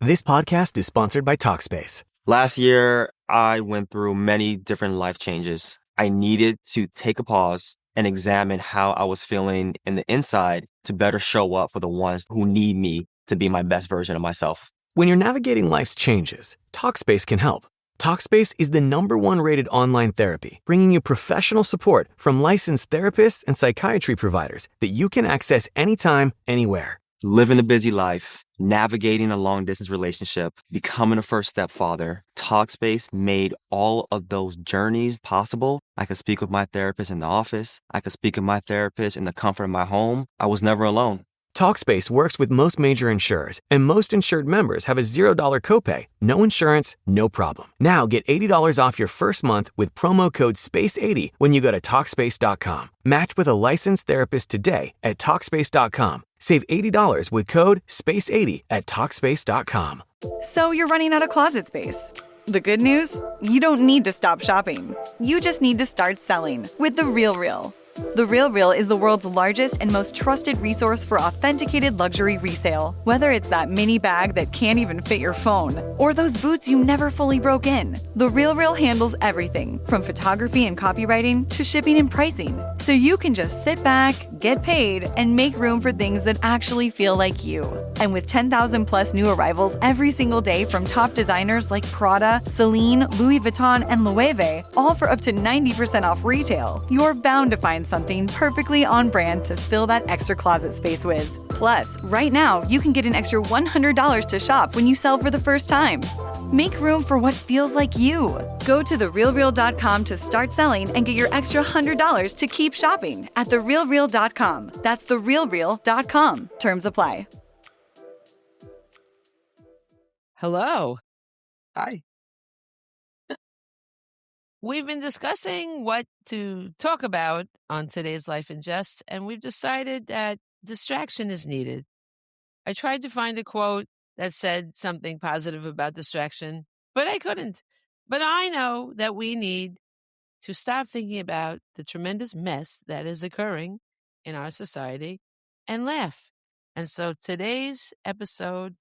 This podcast is sponsored by Talkspace. Last year, I went through many different life changes. I needed to take a pause and examine how I was feeling in the inside to better show up for the ones who need me to be my best version of myself. When you're navigating life's changes, Talkspace can help. Talkspace is the #1 rated online therapy, bringing you professional support from licensed therapists and psychiatry providers that you can access anytime, anywhere. Living a busy life, navigating a long-distance relationship, becoming a first-step father, Talkspace made all of those journeys possible. I could speak with my therapist in the office. I could speak with my therapist in the comfort of my home. I was never alone. Talkspace works with most major insurers, and most insured members have a $0 copay. No insurance, no problem. Now get $80 off your first month with promo code SPACE80 when you go to Talkspace.com. Match with a licensed therapist today at Talkspace.com. Save $80 with code SPACE80 at Talkspace.com. So you're running out of closet space. The good news? You don't need to stop shopping. You just need to start selling with The RealReal. The RealReal is the world's largest and most trusted resource for authenticated luxury resale. Whether it's that mini bag that can't even fit your phone, or those boots you never fully broke in, The RealReal handles everything from photography and copywriting to shipping and pricing. So you can just sit back, get paid, and make room for things that actually feel like you. And with 10,000 plus new arrivals every single day from top designers like Prada, Celine, Louis Vuitton, and Loewe, all for up to 90% off retail, you're bound to find something perfectly on brand to fill that extra closet space with. Plus, right now, you can get an extra $100 to shop when you sell for the first time. Make room for what feels like you. Go to therealreal.com to start selling and get your extra $100 to keep shopping at therealreal.com. That's therealreal.com. Terms apply. Hello. Hi. We've been discussing what to talk about on today's Life in Jest, and we've decided that distraction is needed. I tried to find a quote that said something positive about distraction, but I couldn't. But I know that we need to stop thinking about the tremendous mess that is occurring in our society and laugh. And so today's episode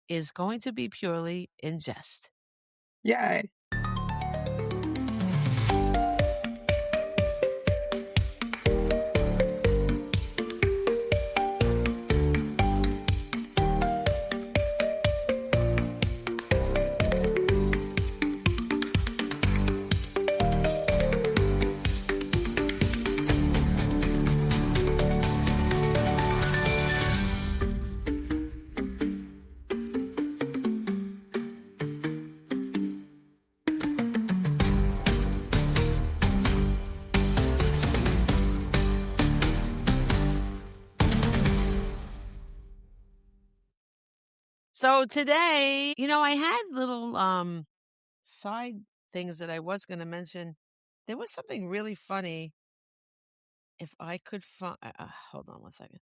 is going to be purely in jest. Yay. So today, I had little side things that I was going to mention. There was something really funny. If I could find, hold on one second.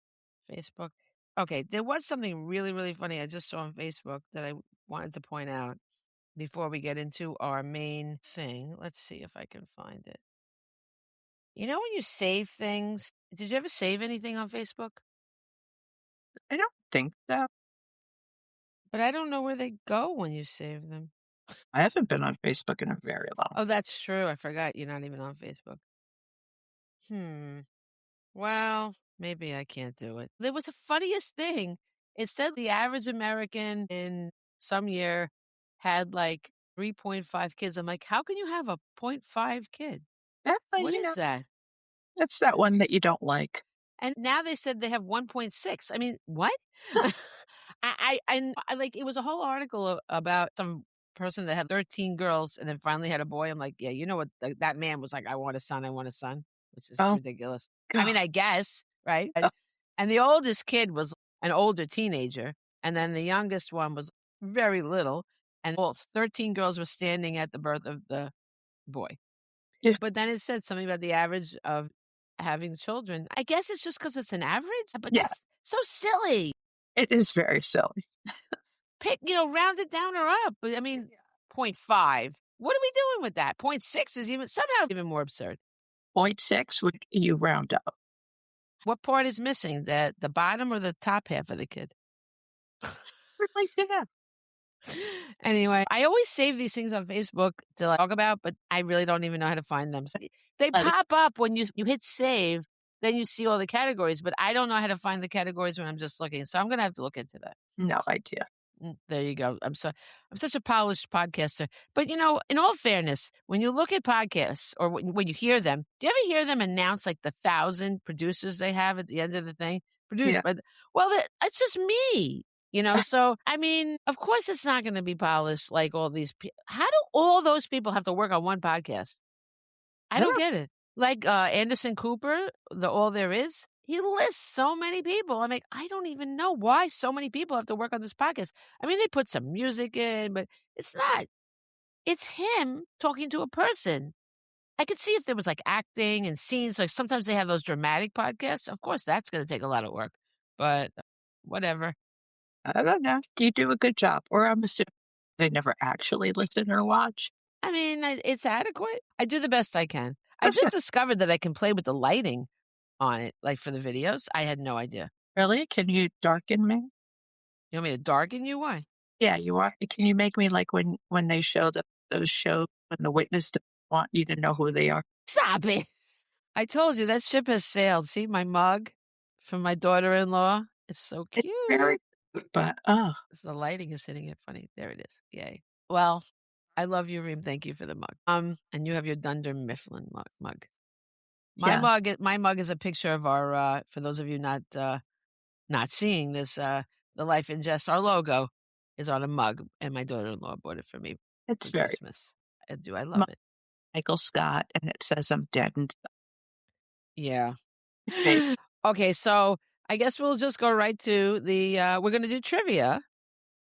Facebook. Okay, there was something really, really funny I just saw on Facebook that I wanted to point out before we get into our main thing. Let's see if I can find it. You know when you save things, did you ever save anything on Facebook? I don't think so. But I don't know where they go when you save them. I haven't been on Facebook in a very long. Oh, that's true. I forgot you're not even on Facebook. Well, maybe I can't do it. There was the funniest thing. It said the average American in some year had like 3.5 kids. I'm like, how can you have a 0.5 kid? What is that? That's that one that you don't like. And now they said they have 1.6. I mean, what? I like, it was a whole article about some person that had 13 girls and then finally had a boy. I'm like, yeah, you know what? That man was like, I want a son, which is ridiculous. God. I mean, I guess, right? And the oldest kid was an older teenager. And then the youngest one was very little. And all 13 girls were standing at the birth of the boy. Yeah. But then it said something about the average of having children. I guess it's just because it's an average, but Yeah. that's so silly. It is very silly. Pick, round it down or up. I mean, 0.5. What are we doing with that? 0.6 is somehow even more absurd. 0.6 would you round up? What part is missing? The bottom or the top half of the kid? I'd like to know. Anyway, I always save these things on Facebook to like, talk about, but I really don't even know how to find them. So they Let it- pop up when you hit save, then you see all the categories, but I don't know how to find the categories when I'm just looking. So I'm going to have to look into that. No idea. There you go. I'm such a polished podcaster. But in all fairness, when you look at podcasts or when you hear them, do you ever hear them announce like the 1,000 producers they have at the end of the thing? Produced Yeah. by, it's just me. So I mean, of course, it's not going to be polished like all these people. How do all those people have to work on one podcast? I don't get it. Like Anderson Cooper, the All There Is, he lists so many people. I'm like, I don't even know why so many people have to work on this podcast. I mean, they put some music in, but it's not. It's him talking to a person. I could see if there was like acting and scenes. Like sometimes they have those dramatic podcasts. Of course, that's going to take a lot of work, but whatever. I don't know. You do a good job. Or I'm assuming they never actually listen or watch. I mean, it's adequate. I do the best I can. I just discovered that I can play with the lighting on it, like for the videos. I had no idea. Really? Can you darken me? You want me to darken you? Why? Yeah, you are. Can you make me like when they show those shows when the witness doesn't want you to know who they are? Stop it. I told you that ship has sailed. See my mug from my daughter-in-law? It's so cute. It's very cute, but The lighting is hitting it funny. There it is. Yay. Well, I love you, Reem. Thank you for the mug. And you have your Dunder Mifflin mug. My mug is a picture of our for those of you not seeing this, the Life in Jest, our logo is on a mug, and my daughter-in-law bought it for me it's for very Christmas. I do. I love it. Michael Scott, and it says I'm dead and stuff. Yeah. Okay. Okay, so I guess we'll just go right to the we're going to do trivia.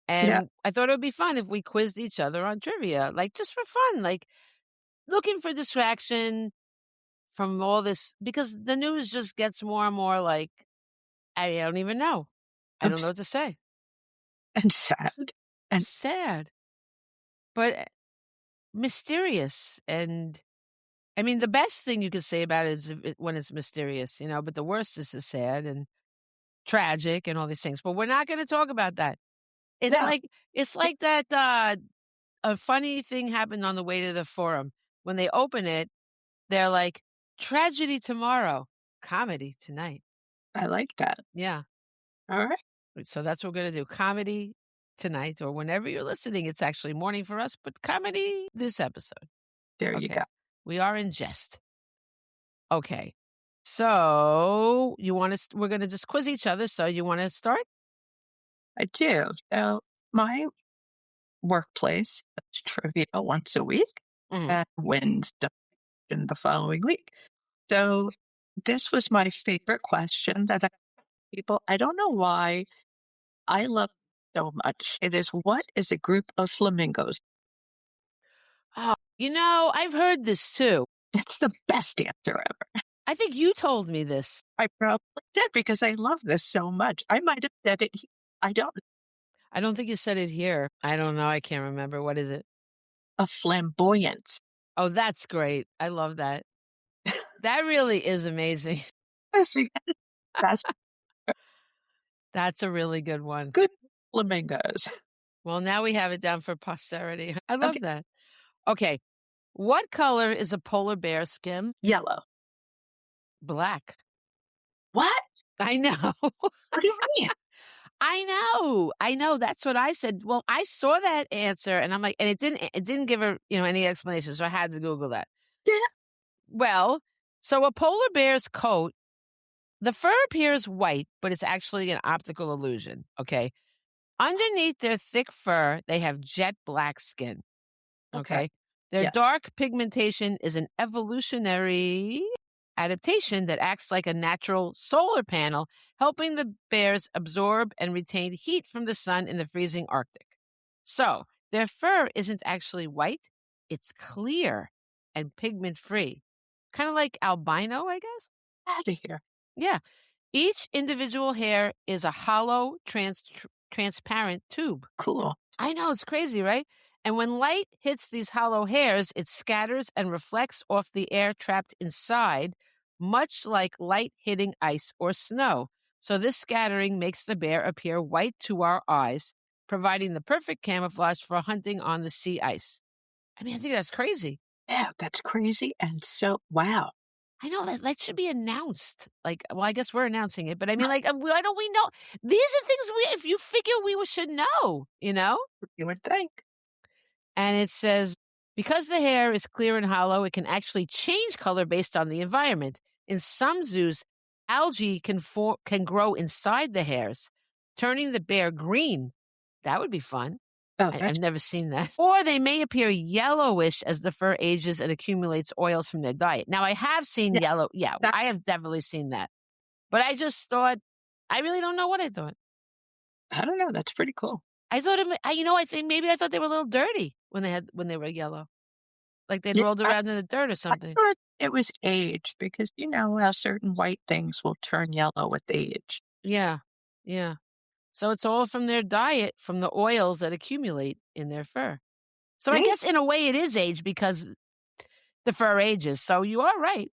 And I thought it would be fun if we quizzed each other on trivia, like just for fun, like looking for distraction from all this, because the news just gets more and more like, I don't even know. I don't know what to say. And sad. And sad. But mysterious. And I mean, the best thing you could say about it is when it's mysterious, but the worst is sad and tragic and all these things. But we're not going to talk about that. It's like that a funny thing happened on the way to the forum. When they open it, they're like, tragedy tomorrow, comedy tonight. I like that. Yeah. All right. So that's what we're going to do. Comedy tonight, or whenever you're listening. It's actually morning for us, but comedy this episode. There you go. We are in Jest. Okay. So we're going to just quiz each other. So you want to start? I do. So my workplace does trivia once a week and wins in the following week. So this was my favorite question that I don't know why I love it so much. It is, what is a group of flamingos? Oh, I've heard this too. It's the best answer ever. I think you told me this. I probably did because I love this so much. I might have said it. I don't think you said it here. I don't know. I can't remember. What is it? A flamboyance. Oh, that's great. I love that. That really is amazing. That's a really good one. Good flamingos. Well, now we have it down for posterity. I love that. Okay. What color is a polar bear skin? Yellow. Black. What? I know. What do you mean? I know. That's what I said. Well, I saw that answer and I'm like, and it didn't give her, any explanation. So I had to Google that. Yeah. Well, so a polar bear's coat, the fur appears white, but it's actually an optical illusion. Okay. Underneath their thick fur, they have jet black skin. Okay. Their dark pigmentation is an evolutionary adaptation that acts like a natural solar panel, helping the bears absorb and retain heat from the sun in the freezing Arctic. So their fur isn't actually white, it's clear and pigment-free. Kind of like albino, I guess? Out of here. Yeah. Each individual hair is a hollow, transparent tube. Cool. I know, it's crazy, right? And when light hits these hollow hairs, it scatters and reflects off the air trapped inside, much like light hitting ice or snow. So this scattering makes the bear appear white to our eyes, providing the perfect camouflage for hunting on the sea ice. I mean, I think that's crazy. Yeah, that's crazy. And so, wow. I know that should be announced. Like, well, I guess we're announcing it, but I mean, like, why don't we know? These are things if you figure we should know, you know? You would think. And it says, because the hair is clear and hollow, it can actually change color based on the environment. In some zoos, algae can grow inside the hairs, turning the bear green. That would be fun. Oh, I've never seen that. Or they may appear yellowish as the fur ages and accumulates oils from their diet. Now, I have seen yellow. Yeah, I have definitely seen that. But I just thought, I really don't know what I thought. I don't know. That's pretty cool. I thought, I think maybe I thought they were a little dirty when they were yellow. Like they'd rolled around in the dirt or something. I thought it was age because you know how certain white things will turn yellow with age. Yeah, yeah. So it's all from their diet, from the oils that accumulate in their fur. So I guess in a way it is age because the fur ages. So you are right.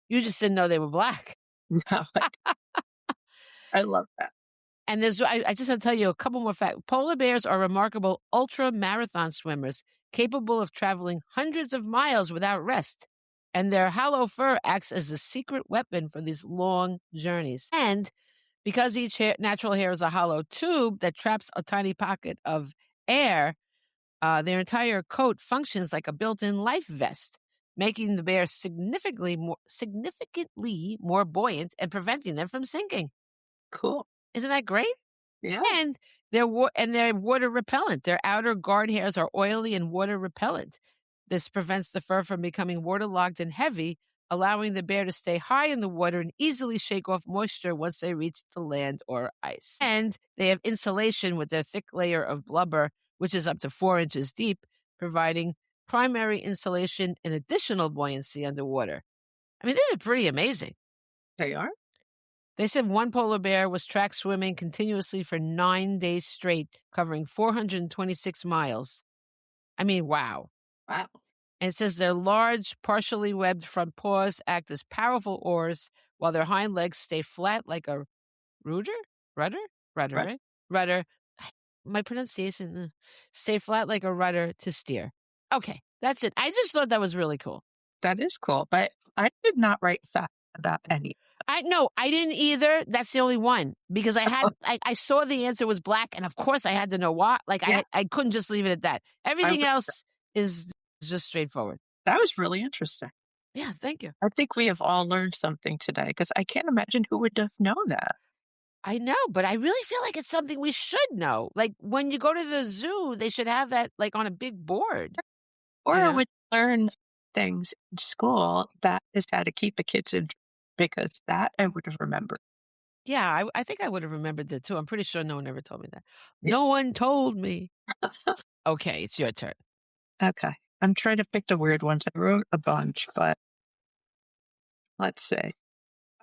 You just didn't know they were black. No, I love that. And I just have to tell you a couple more facts. Polar bears are remarkable ultra marathon swimmers capable of traveling hundreds of miles without rest. And their hollow fur acts as a secret weapon for these long journeys. And because each natural hair is a hollow tube that traps a tiny pocket of air, their entire coat functions like a built-in life vest, making the bear significantly more buoyant and preventing them from sinking. Cool. Isn't that great? Yeah. And they're water repellent. Their outer guard hairs are oily and water repellent. This prevents the fur from becoming waterlogged and heavy, allowing the bear to stay high in the water and easily shake off moisture once they reach the land or ice. And they have insulation with their thick layer of blubber, which is up to 4 inches deep, providing primary insulation and additional buoyancy underwater. I mean, this is pretty amazing. They are? They said one polar bear was tracked swimming continuously for 9 days straight, covering 426 miles. I mean, wow. Wow. And it says their large, partially webbed front paws act as powerful oars, while their hind legs stay flat like a rudder, Right. right? Rudder. My pronunciation, stay flat like a rudder to steer. Okay, that's it. I just thought that was really cool. That is cool, but I did not write facts about any. I didn't either. That's the only one because I saw the answer was black, and of course I had to know why. Like I couldn't just leave it at that. Everything else is just straightforward. That was really interesting. Yeah, thank you. I think we have all learned something today because I can't imagine who would have known that. I know, but I really feel like it's something we should know. Like when you go to the zoo, they should have that like on a big board. Or I would learn things in school that is how to keep a kid's in because that I would have remembered. Yeah, I think I would have remembered that too. I'm pretty sure no one ever told me that. Yeah. No one told me. Okay, it's your turn. Okay. I'm trying to pick the weird ones. I wrote a bunch, but let's see.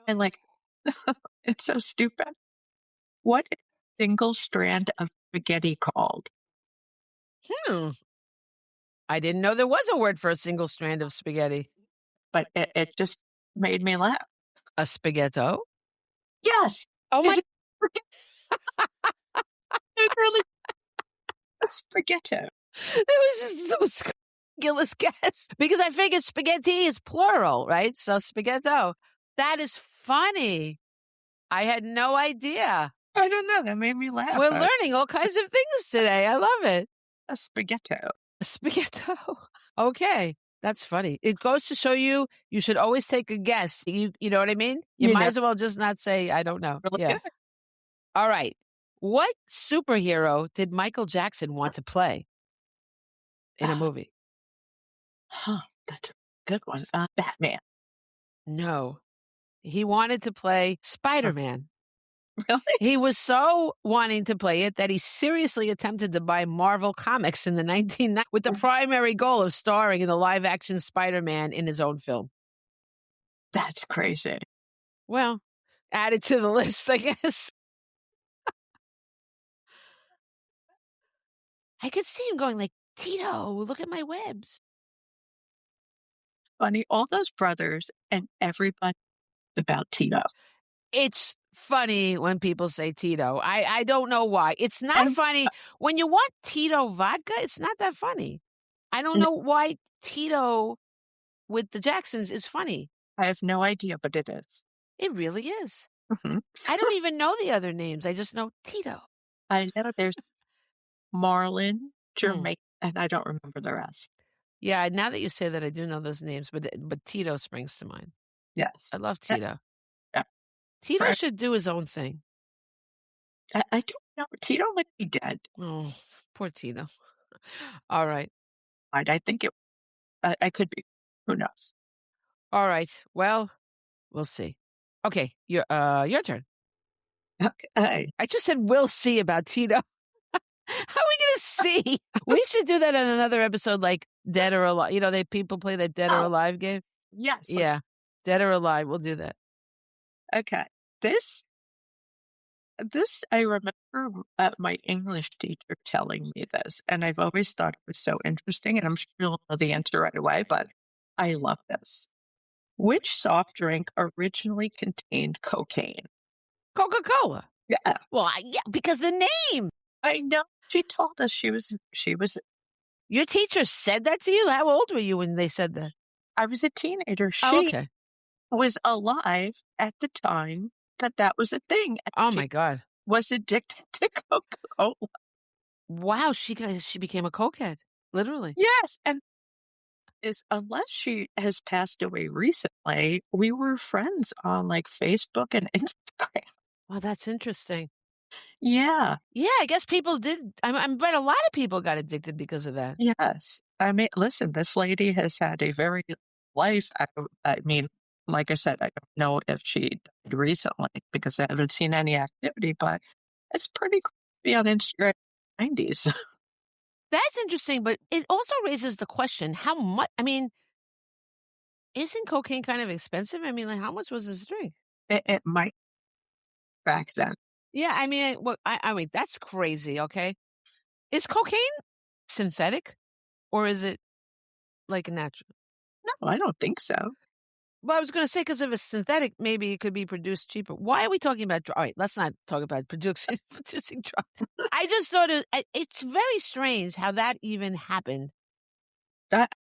And like, it's so stupid. What is a single strand of spaghetti called? I didn't know there was a word for a single strand of spaghetti. But it just made me laugh. A spaghetto? Yes. Oh my! It's really a spaghetto. It was just so ridiculous guess because I figured spaghetti is plural, right? So spaghetto. That is funny. I had no idea. I don't know. That made me laugh. We're learning all kinds of things today. I love it. A spaghetto. A spaghetto. Okay. That's funny. It goes to show you should always take a guess. You know what I mean? You might as well just not say, I don't know. Really Yeah. good. All right. What superhero did Michael Jackson want to play in a movie? That's a good one. Batman. No. He wanted to play Spider-Man. Really? He was so wanting to play it that he seriously attempted to buy Marvel Comics in the 1990s with the primary goal of starring in the live-action Spider-Man in his own film. That's crazy. Well, add it to the list, I guess. I could see him going like, Tito, look at my webs. Funny. All those brothers and everybody about Tito. It's funny when people say Tito. I don't know why. It's not funny. When you want Tito vodka, it's not that funny. I don't know why Tito with the Jacksons is funny. I have no idea, but it is. It really is. Mhm. I don't even know the other names. I just know Tito. I know there's Marlin, Jamaica, and I don't remember the rest. Yeah, now that you say that, I do know those names, but Tito springs to mind. Yes. I love Tito. Yeah. Tito should do his own thing. I don't know. Tito might be dead. Oh, poor Tito. All right. I think it. I could be. Who knows? All right. Well, we'll see. Okay, your turn. Okay. I just said we'll see about Tito. How are we going to see? We should do that on another episode, like Dead or Alive. You know, people play that Dead or Alive game. Yes. Yeah, Dead or Alive. We'll do that. Okay. This I remember my English teacher telling me this, and I've always thought it was so interesting, and I'm sure you'll know the answer right away, but I love this. Which soft drink originally contained cocaine? Coca-Cola. Yeah. Well, yeah, because the name. I know. She told us she was. Your teacher said that to you? How old were you when they said that? I was a teenager. She okay. was alive at the time that was a thing. Oh my God. Was addicted to Coca-Cola. Wow, she became a cokehead, literally. Yes, and unless she has passed away recently, we were friends on like Facebook and Instagram. Well, that's interesting. Yeah. Yeah, I guess people did. I bet a lot of people got addicted because of that. Yes. I mean, listen, this lady has had a very life. I mean, like I said, I don't know if she died recently because I haven't seen any activity, but it's pretty creepy on Instagram in the 90s. That's interesting, but it also raises the question, how much, I mean, isn't cocaine kind of expensive? I mean, like, how much was this drink? It might back then. Yeah, I mean, I mean, that's crazy, okay? Is cocaine synthetic or is it like natural? No, I don't think so. Well, I was going to say, because if it's synthetic, maybe it could be produced cheaper. Why are we talking about drugs? All right, let's not talk about producing drugs. I just thought it's very strange how that even happened. That,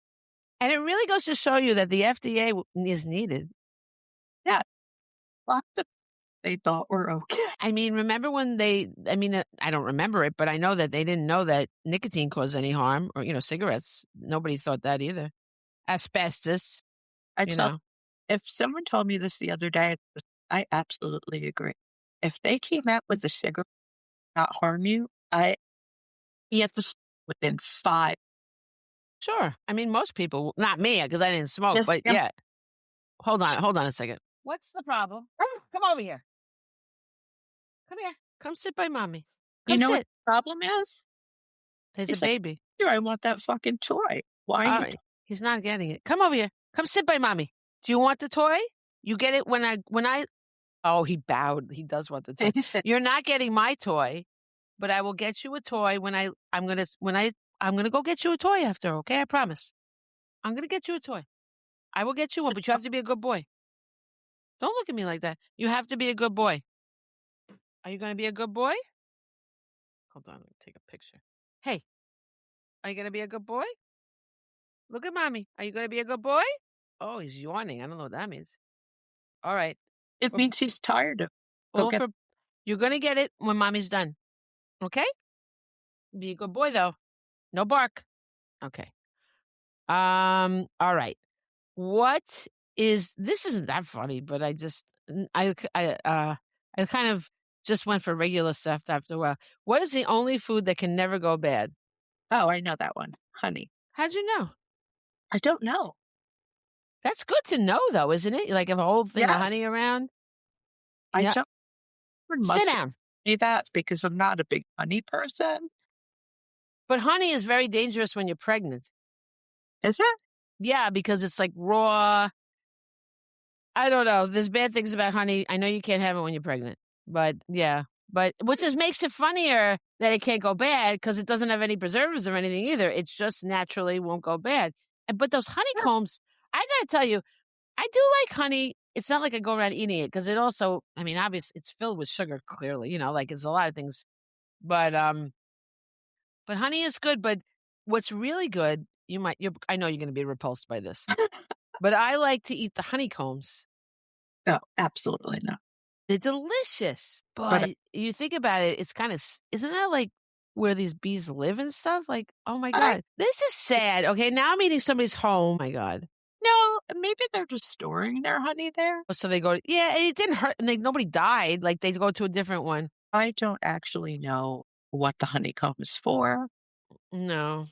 and it really goes to show you that the FDA is needed. Yeah. Lots of they thought were okay. I mean, remember when I don't remember it, but I know that they didn't know that nicotine caused any harm or, cigarettes. Nobody thought that either. Asbestos, If someone told me this the other day, I absolutely agree. If they came out with a cigarette not harm you, you have to stop within 5. Sure. I mean, most people, not me, because I didn't smoke, but yeah. Hold on a second. What's the problem? Come over here. Come here. Come sit by mommy. Come sit. What the problem is? There's a baby. Sure, I want that fucking toy. Why? All right. He's not getting it. Come over here. Come sit by mommy. Do you want the toy? You get it when I. Oh, he bowed. He does want the toy. You're not getting my toy, but I will get you a toy I'm gonna go get you a toy after. Okay, I promise. I'm gonna get you a toy. I will get you one, but you have to be a good boy. Don't look at me like that. You have to be a good boy. Are you gonna be a good boy? Hold on, let me take a picture. Hey, are you gonna be a good boy? Look at mommy. Are you gonna be a good boy? Oh, he's yawning. I don't know what that means. All right. It means he's tired of. You're gonna get it when mommy's done. Okay? Be a good boy though. No bark. Okay. All right. This isn't that funny, but I kind of just went for regular stuff after a while. What is the only food that can never go bad? Oh, I know that one. Honey. How'd you know? I don't know. That's good to know, though, isn't it? Like a whole thing of honey around. I don't. Sit down. That because I'm not a big honey person. But honey is very dangerous when you're pregnant. Is it? Yeah, because it's like raw. I don't know. There's bad things about honey. I know you can't have it when you're pregnant. But yeah. But which makes it funnier that it can't go bad because it doesn't have any preservatives or anything either. It just naturally won't go bad. But those honeycombs, I got to tell you, I do like honey it's not like I go around eating it because it also, I mean, obviously it's filled with sugar, clearly, like it's a lot of things. But honey is good. But what's really good, I know you're going to be repulsed by this, but I like to eat the honeycombs. Oh, absolutely not. They're delicious. But you think about it, it's kind of, isn't that like where these bees live and stuff? Like, oh my God, this is sad. Okay, now I'm eating somebody's home. Oh my God. No, maybe they're just storing their honey there. So they go, yeah, it didn't hurt. And nobody died. Like they go to a different one. I don't actually know what the honeycomb is for. No.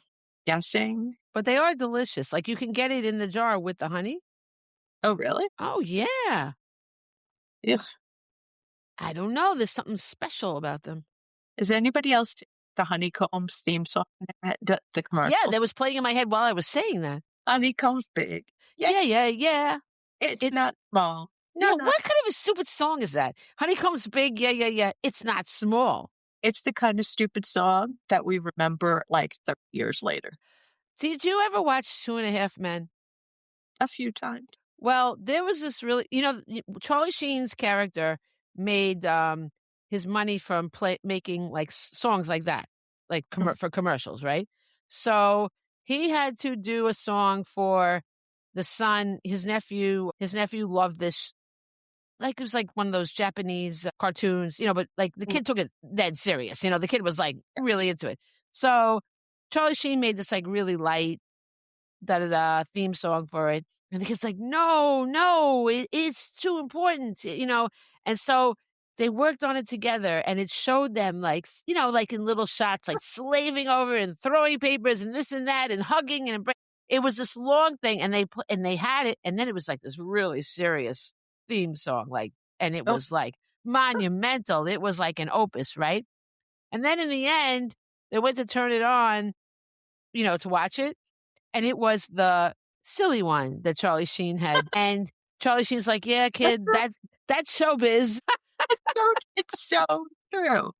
Guessing. But they are delicious. Like you can get it in the jar with the honey. Oh, really? Oh, yeah. Ugh. I don't know. There's something special about them. Is anybody else the Honeycombs theme song? The commercial? Yeah, that was playing in my head while I was saying that. Honeycombs big. Yeah. It's not small. No, what kind of a stupid song is that? Honeycombs big, yeah. It's not small. It's the kind of stupid song that we remember like 30 years later. Did you ever watch 2.5 Men? A few times. Well, there was this really, Charlie Sheen's character made his money from making like songs like that, like for commercials, right? So he had to do a song for the son, his nephew. His nephew loved this, like it was like one of those Japanese cartoons, but like the kid took it dead serious. The kid was like really into it. So Charlie Sheen made this like really light theme song for it. And the kid's like, no, it's too important, And so they worked on it together and it showed them like, like in little shots, like slaving over and throwing papers and this and that and hugging and it was this long thing and they had it. And then it was like this really serious theme song, and it was like monumental. It was like an opus, right? And then in the end, they went to turn it on, to watch it. And it was the silly one that Charlie Sheen had. And Charlie Sheen's like, yeah, kid, that's showbiz. It's so true.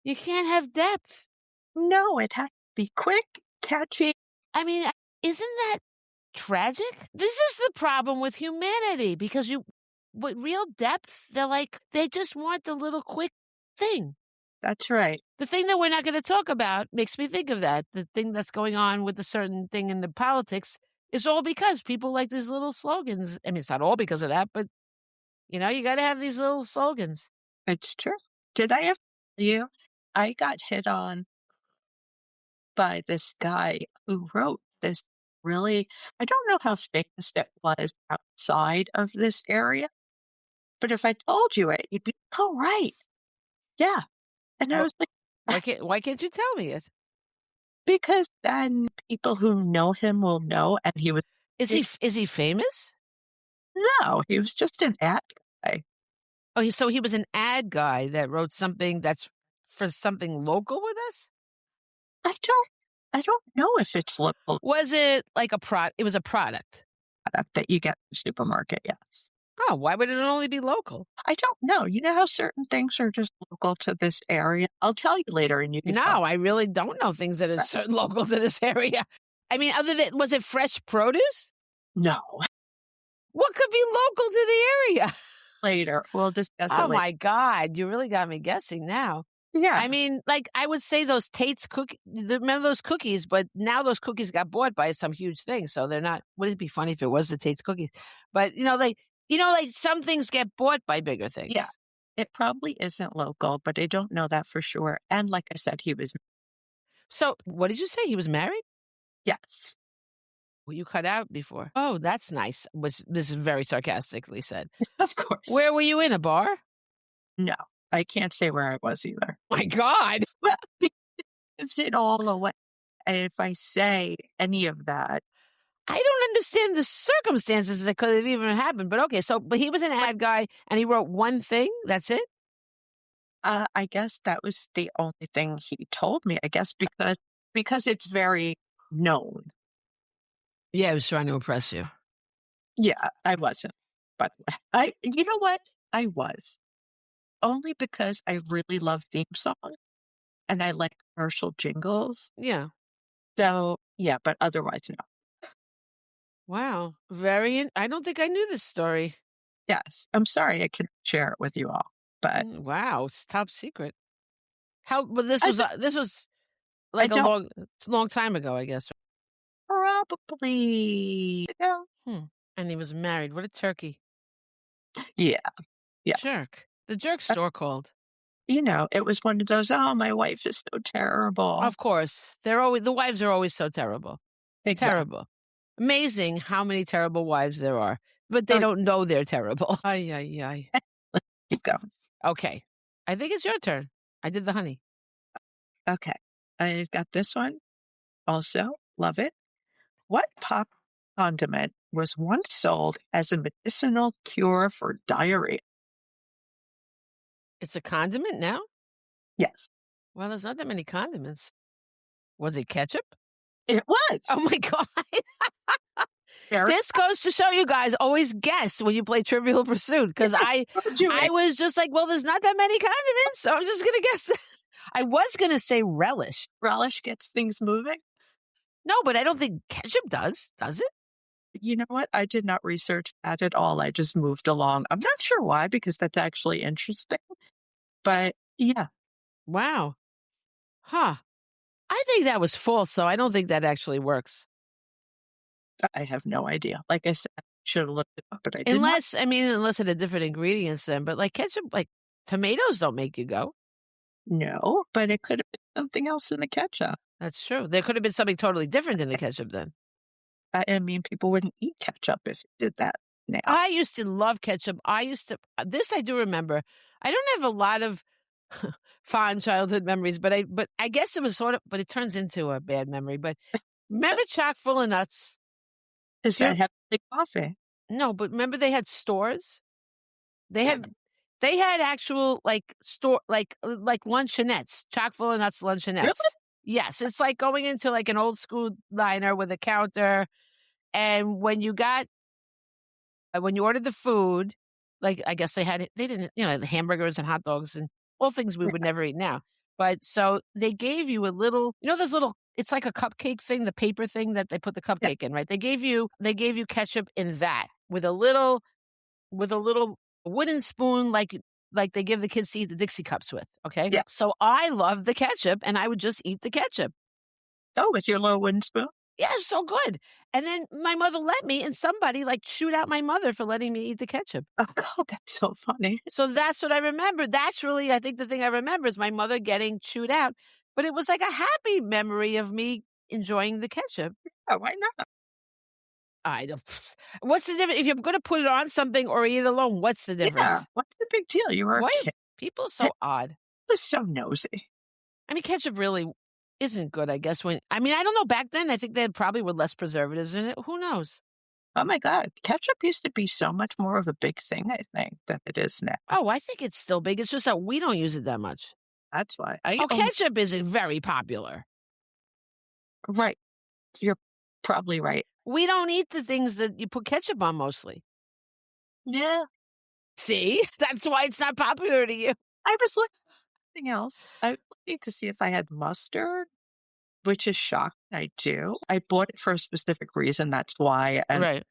You can't have depth. No, it has to be quick, catchy. I mean, isn't that tragic? This is the problem with humanity because with real depth, they just want the little quick thing. That's right. The thing that we're not going to talk about makes me think of that. The thing that's going on with a certain thing in the politics is all because people like these little slogans. I mean, it's not all because of that, but, you got to have these little slogans. It's true. Did I ever tell you? I got hit on by this guy who wrote this really, I don't know how famous it was outside of this area, but if I told you it, you'd be, oh, right. Yeah. And I was like, why can't you tell me it? Because then people who know him will know. And he was. Is he famous? No, he was just an ad guy. Oh, so he was an ad guy that wrote something that's for something local with us? I don't know if it's local. Was it like it was a product that you get in the supermarket? Yes. Oh, why would it only be local? I don't know. You know how certain things are just local to this area? I'll tell you later and you can No, I really don't know things that are local to this area. I mean, was it fresh produce? No. What could be local to the area? Later. We'll discuss it later. Oh, my God. You really got me guessing now. Yeah. I mean, like, I would say those Tate's cookies, remember those cookies, but now those cookies got bought by some huge thing. So they're not, wouldn't it be funny if it was the Tate's cookies? But, like some things get bought by bigger things. Yeah. It probably isn't local, but I don't know that for sure. And like I said, he was. So what did you say? He was married? Yes. Well, you cut out before. Oh, that's nice. This is very sarcastically said. Of course. Where were you in a bar? No, I can't say where I was either. My God. Well, because it all away. And if I say any of that, I don't understand the circumstances that could have even happened. But okay, but he was an ad guy and he wrote one thing. That's it? I guess that was the only thing he told me. I guess because it's very known. Yeah, I was trying to impress you. Yeah, I wasn't. But you know what? I was. Only because I really love theme songs and I like commercial jingles. Yeah. So, yeah, but otherwise, no. Wow. I don't think I knew this story. Yes. I'm sorry I couldn't share it with you all, but Wow, it's top secret. Well, I this was I like a don't long time ago, I guess. probably, And he was married. What a turkey. yeah, yeah. Jerk. The jerk Uh, store called. it was one of those, "Oh, my wife is so terrible." Of course. The wives are always so terrible. Exactly. Terrible. Amazing how many terrible wives there are, but they Oh, don't know they're terrible. Ay, ay, ay. keep going. Okay. I think it's your turn. I did the honey. Okay. I've got this one also. Love it. What pop condiment was once sold as a medicinal cure for diarrhea? It's a condiment now? Yes, Well, there's not that many condiments. Was it ketchup? it was. Oh my God. Very This goes to show you guys always guess when you play Trivial Pursuit because told you I it. was just like, well, there's not that many condiments, so I'm just gonna guess. I was gonna say relish. Relish gets things moving. No, but I don't think ketchup does. Does it? You know what? I did not research that at all. I just moved along. I'm not sure why, because that's actually interesting. But yeah, Wow. Huh. I think that was false, so I don't think that actually works. I have no idea. Like I said, I should have looked it up, but I did not. Unless it had different ingredients then, but like ketchup, like tomatoes don't make you go. No, but it could have been something else in the ketchup. That's true. There could have been something totally different in the ketchup then. I mean, people wouldn't eat ketchup if it did that now. I used to love ketchup. This I do remember. I don't have a lot of fond childhood memories, but I guess it was but it turns into a bad memory. But remember chock full of nuts? Is Sure. that heavenly coffee? No, but remember they had stores? They had actual like luncheonettes, chock full of nuts luncheonettes. Really? Yes, it's like going into like an old school diner with a counter, and when you ordered the food, like I guess they didn't, the hamburgers and hot dogs and all things we would never eat now. But so they gave you a little, those little, it's like a cupcake thing, the paper thing that they put the Yeah. cupcake in, right? They gave you ketchup in that with a little wooden spoon, like they give the kids to eat the Dixie cups with. Okay. Yeah. So I loved the ketchup and I would just eat the ketchup. Oh, with your little wooden spoon? Yeah, it's so good. And then my mother let me, and somebody like chewed out my mother for letting me eat the ketchup. Oh, God, that's so funny. So that's what I remember. That's really, I think the thing I remember is my mother getting chewed out. But it was like a happy memory of me enjoying the ketchup. Oh, why not? I don't. What's the difference? If you're going to put it on something or eat it alone, what's the difference? Yeah. What's the big deal? You were a Why kid. are people so odd? You're so nosy. I mean, ketchup really isn't good, I guess. I don't know. Back then, I think they probably were less preservatives in it. Who knows? Oh my God. Ketchup used to be so much more of a big thing, I think, than it is now. Oh, I think it's still big. It's just that we don't use it that much. That's why. Ketchup isn't very popular. Right. You're probably right. We don't eat the things that you put ketchup on mostly. Yeah. See? That's why it's not popular to you. I was looking at something else. I was looking to see if I had mustard, which is shocking. I do. I bought it for a specific reason. That's why. And Right.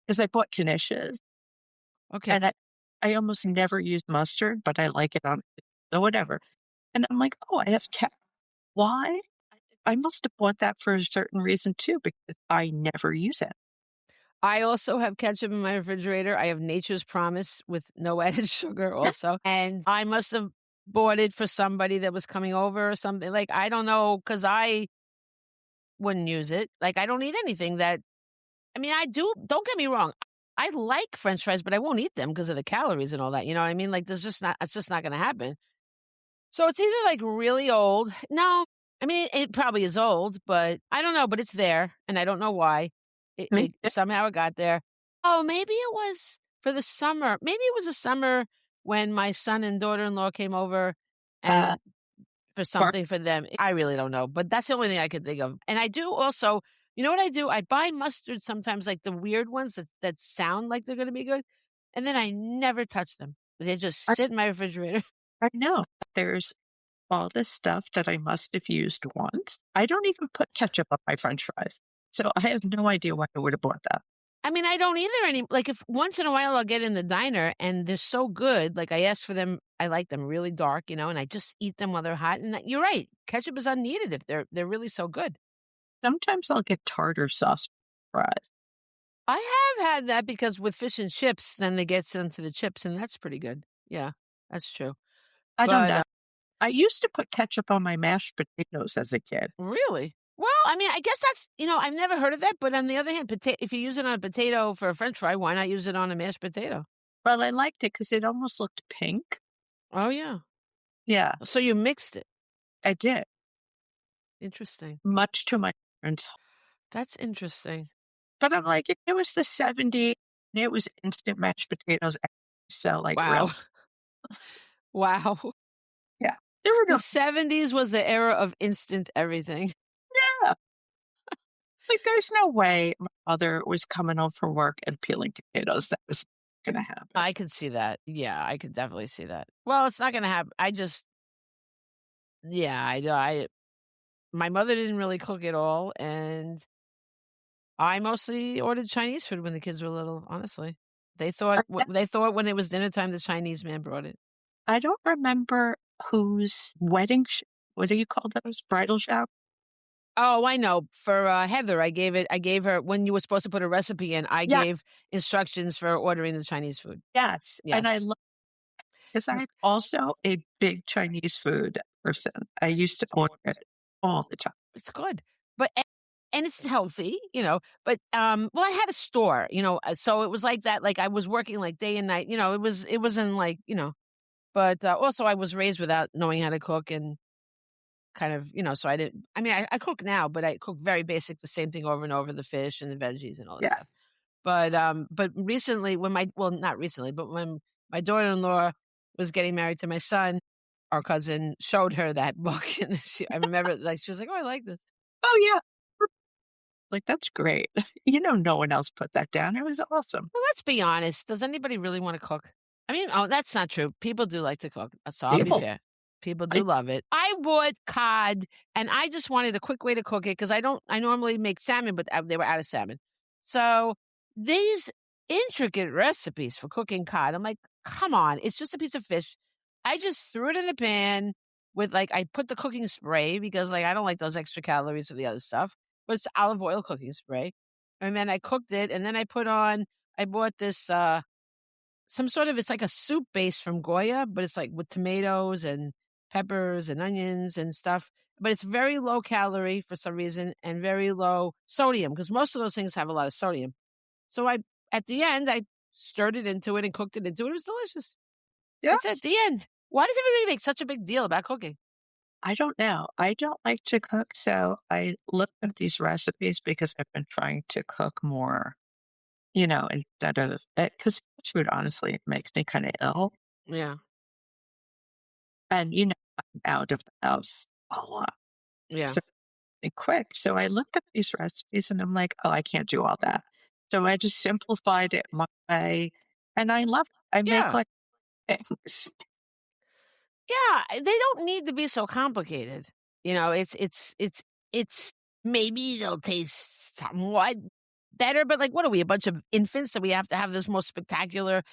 because I bought Knishes. Okay. And I almost never use mustard, but I like it on so whatever. And I'm like, oh, I have ketchup. Why? I must have bought that for a certain reason too, because I never use it. I also have ketchup in my refrigerator. I have Nature's Promise with no added sugar also. And I must have bought it for somebody that was coming over or something. Like, I don't know, because I wouldn't use it. Like, I don't eat anything I do, don't get me wrong. I like French fries, but I won't eat them because of the calories and all that. You know what I mean? Like, it's just not going to happen. So it's either like really old. No, it probably is old, but I don't know, but it's there and I don't know why. Somehow it got there. Oh, maybe it was for the summer. Maybe it was a summer when my son and daughter-in-law came over and for something for them. I really don't know, but that's the only thing I could think of. And I do also, you know what I do? I buy mustard sometimes, like the weird ones that sound like they're going to be good. And then I never touch them. They just sit in my refrigerator. I know. There's all this stuff that I must have used once. I don't even put ketchup on my French fries. So I have no idea why I would have bought that. I mean, I don't either like, if once in a while I'll get in the diner and they're so good, like, I ask for them, I like them really dark, and I just eat them while they're hot, and you're right, ketchup is unneeded if they're really so good. Sometimes I'll get tartar sauce fries. I have had that because with fish and chips, then they get into the chips, and that's pretty good. Yeah, that's true. I don't But, know. I used to put ketchup on my mashed potatoes as a kid. really? Well, I mean, I guess that's I've never heard of that, but on the other hand, if you use it on a potato for a french fry, why not use it on a mashed potato? Well, I liked it because it almost looked pink. Oh, yeah. Yeah, So you mixed it. I did. Interesting. Much to my parents. That's interesting. But I'm like, it was the '70s, and it was instant mashed potatoes. So, like, Wow. real. Wow. Yeah. There were The no, 70s was the era of instant everything. yeah. Like, there's no way my mother was coming home from work and peeling potatoes. That was going to happen. I could see that. Yeah, I could definitely see that. Well, it's not gonna happen. Yeah, my mother didn't really cook at all, and I mostly ordered Chinese food when the kids were little, honestly. They thought when it was dinner time, the Chinese man brought it. I don't remember whose wedding, what do you call those? Bridal shower? Oh, I know. For Heather, I gave her when you were supposed to put a recipe in, I Yeah. gave instructions for ordering the Chinese food. Yes. And I Yes. love, because I'm also a big Chinese food person. I used to order it all the time. It's good. But and it's healthy, but well, I had a store, so it was like that, like I was working like day and night, it wasn't like, but also I was raised without knowing how to cook and kind of, so I mean, I cook now, but I cook very basic, the same thing over and over, the fish and the veggies and all that Yeah. stuff. But recently well, not recently, but when my daughter-in-law was getting married to my son, our cousin showed her that book, and I remember, like, she was like, "Oh, I like this." Oh, yeah. Like, that's great. No one else put that down. It was awesome. Well, let's be honest. Does anybody really want to cook? I mean, oh, that's not true. People do like to cook. So I'll be People. fair. People do love it. I bought cod, and I just wanted a quick way to cook it because I normally make salmon, but they were out of salmon. So these intricate recipes for cooking cod, I'm like, come on, it's just a piece of fish. I just threw it in the pan with, like, I put the cooking spray because, like, I don't like those extra calories of the other stuff, but it's olive oil cooking spray. And then I cooked it, and then I bought this, some sort of, it's like a soup base from Goya, but it's like with tomatoes and peppers and onions and stuff. But it's very low calorie for some reason and very low sodium because most of those things have a lot of sodium. So at the end, I stirred it into it and cooked it into it. It was delicious. Yeah. It's at the end. Why does everybody make such a big deal about cooking? I don't know. I don't like to cook, so I looked at these recipes because I've been trying to cook more, instead of it, because food honestly makes me kind of ill. Yeah. And, I'm out of the house a lot. Yeah. So quick. So I looked at these recipes and I'm like, oh, I can't do all that. So I just simplified it my way, and I love it. I make like things. Yeah, they don't need to be so complicated. It's maybe they'll taste somewhat better, but like, what are we, a bunch of infants that we have to have this most spectacular?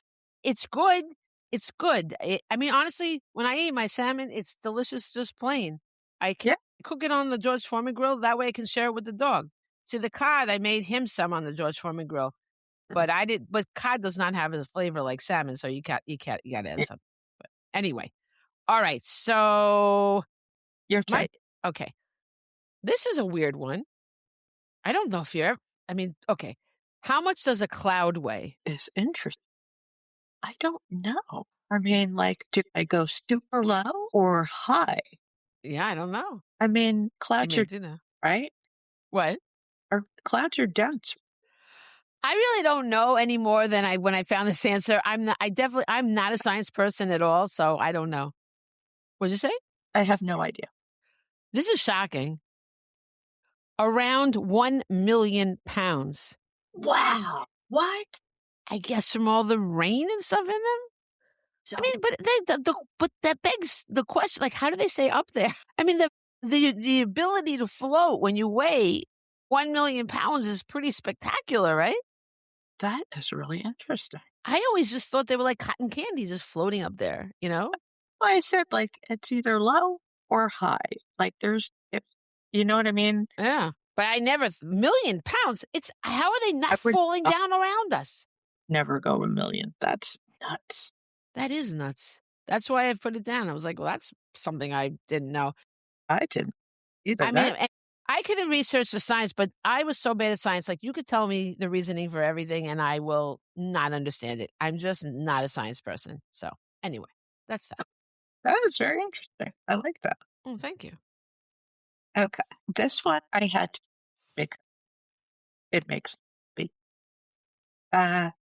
It's good. It's good. I mean, honestly, when I eat my salmon, it's delicious just plain. I can cook it on the George Foreman grill. That way I can share it with the dog. See, the cod, I made him some on the George Foreman grill, but but cod does not have a flavor like salmon, so you got to add some. But anyway. All right, so Your turn. Okay. This is a weird one. I don't know if okay. How much does a cloud weigh? It's interesting. I don't know. I mean, like, do I go super low or high? Yeah, I don't know. I mean, clouds are, right? What? Or clouds are dense. I really don't know any more than when I found this answer. I'm not a science person at all, so I don't know. What'd you say? I have no idea. This is shocking. Around 1 million pounds. Wow. What? I guess from all the rain and stuff in them. So, I mean, but that begs the question, like, how do they stay up there? I mean, the ability to float when you weigh 1 million pounds is pretty spectacular, right? That is really interesting. I always just thought they were like cotton candy just floating up there, you know? Well, I said, like, it's either low or high. Like, you know what I mean? Yeah. But I never, million pounds. How are they I not would falling down around us? never go 1,000,000. That's nuts. That is nuts. That's why I put it down. I was like, well, that's something I didn't know. I didn't either. I mean, I could have researched the science, but I was so bad at science. Like, you could tell me the reasoning for everything, and I will not understand it. I'm just not a science person. So, anyway, that's that. That is very interesting. I like that. Oh, thank you. Okay. This one I had to make. It makes me.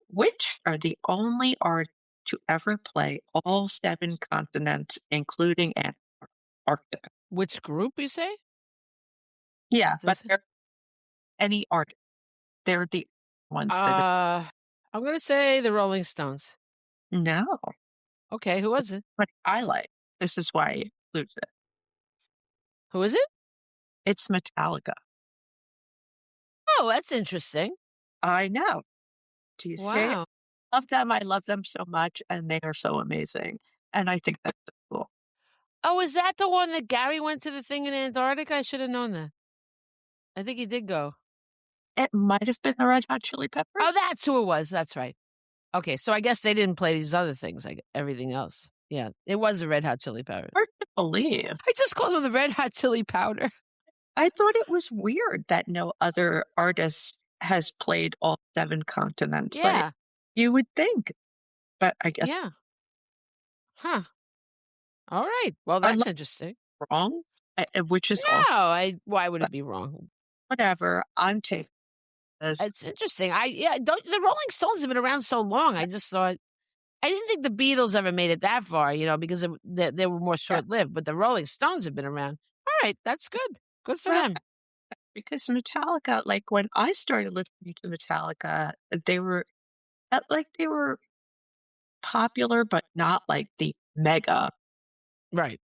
Which are the only artists to ever play all 7 continents, including Antarctica? Which group you say? Yeah, but This- they're any artist. They're the ones that. I'm going to say the Rolling Stones. No. Okay, who was it? But I like. This is why I included it. Who is it? It's Metallica. Oh, that's interesting. I know. Do you see? Wow. Love them. I love them so much, and they are so amazing. And I think that's so cool. Oh, is that the one that Gary went to the thing in Antarctica? I should have known that. I think he did go. It might have been the Red Hot Chili Peppers. Oh, that's who it was. That's right. Okay, so I guess they didn't play these other things, like everything else. Yeah, it was the Red Hot Chili Peppers. Hard to believe. I just called them the Red Hot Chili Powder. I thought it was weird that no other artist has played all 7 continents. Yeah. Like, you would think, but I guess Yeah. Huh. All right. Well, that's interesting. wrong, which is No, also why would it be wrong? whatever. I'm taking this. It's interesting. The Rolling Stones have been around so long. I just thought I didn't think the Beatles ever made it that far, because they were more short-lived. But the Rolling Stones have been around. All right, that's good. Good for them. Because Metallica, like when I started listening to Metallica, they were popular, but not like the mega Right.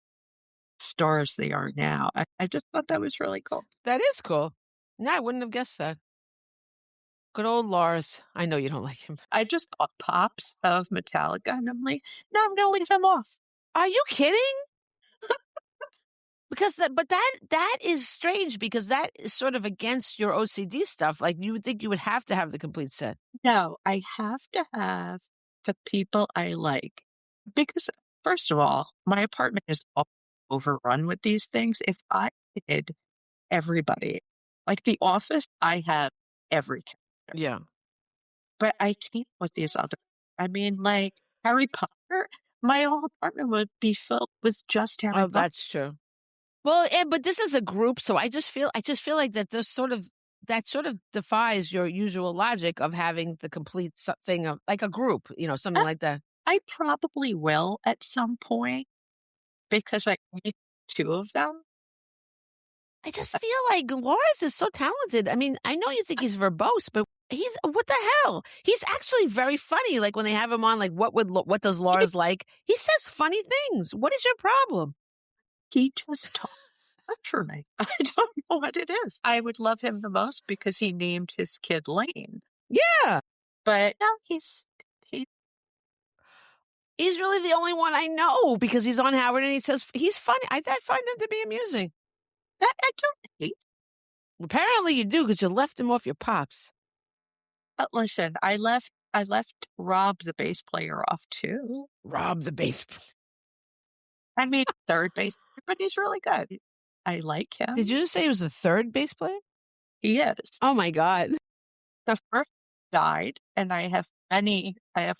stars they are now. I just thought that was really cool. That is cool. No, I wouldn't have guessed that. Good old Lars. I know you don't like him. I just got pops of Metallica, and I'm like, no, I'm gonna leave him off. Are you kidding? Because that is strange because that is sort of against your OCD stuff. Like you would think you would have to have the complete set. No, I have to have the people I like because, first of all, my apartment is overrun with these things. If I did everybody, like The Office, I have every character. Yeah. But I can't with these other. I mean, like Harry Potter, my whole apartment would be filled with just Harry Potter. That's true. Well, but this is a group, so I just feel like that there's sort of defies your usual logic of having the complete thing of like a group, something like that. I probably will at some point because I need 2 of them. I just feel like Lars is so talented. I mean, I know you think he's verbose, but what the hell? He's actually very funny. Like when they have him on, like what does Lars like? He says funny things. What is your problem? He just talks for me. I don't know what it is. I would love him the most because he named his kid Lane. Yeah. But no, he's really the only one I know because he's on Howard and he says he's funny. I find him to be amusing. I don't hate. Apparently you do because you left him off your pops. But listen, I left Rob the bass player off too. Rob the bass. I mean, third base, but he's really good. I like him. Did you just say he was the third bass player? He is. Oh my God. The first died, and I have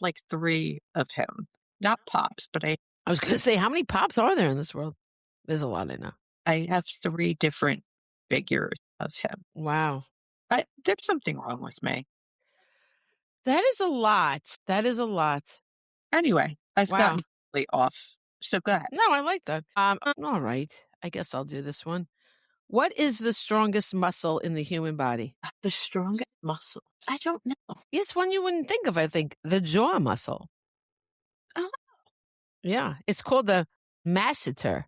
like 3 of him. Not pops, but I was going to say, how many pops are there in this world? There's a lot, I know. I have 3 different figures of him. Wow. There's something wrong with me. That is a lot. Anyway, I've gotten really off. So go ahead. No, I like that. All right. I guess I'll do this one. What is the strongest muscle in the human body? The strongest muscle? I don't know. It's one you wouldn't think of, I think. The jaw muscle. Oh. Yeah. It's called the masseter.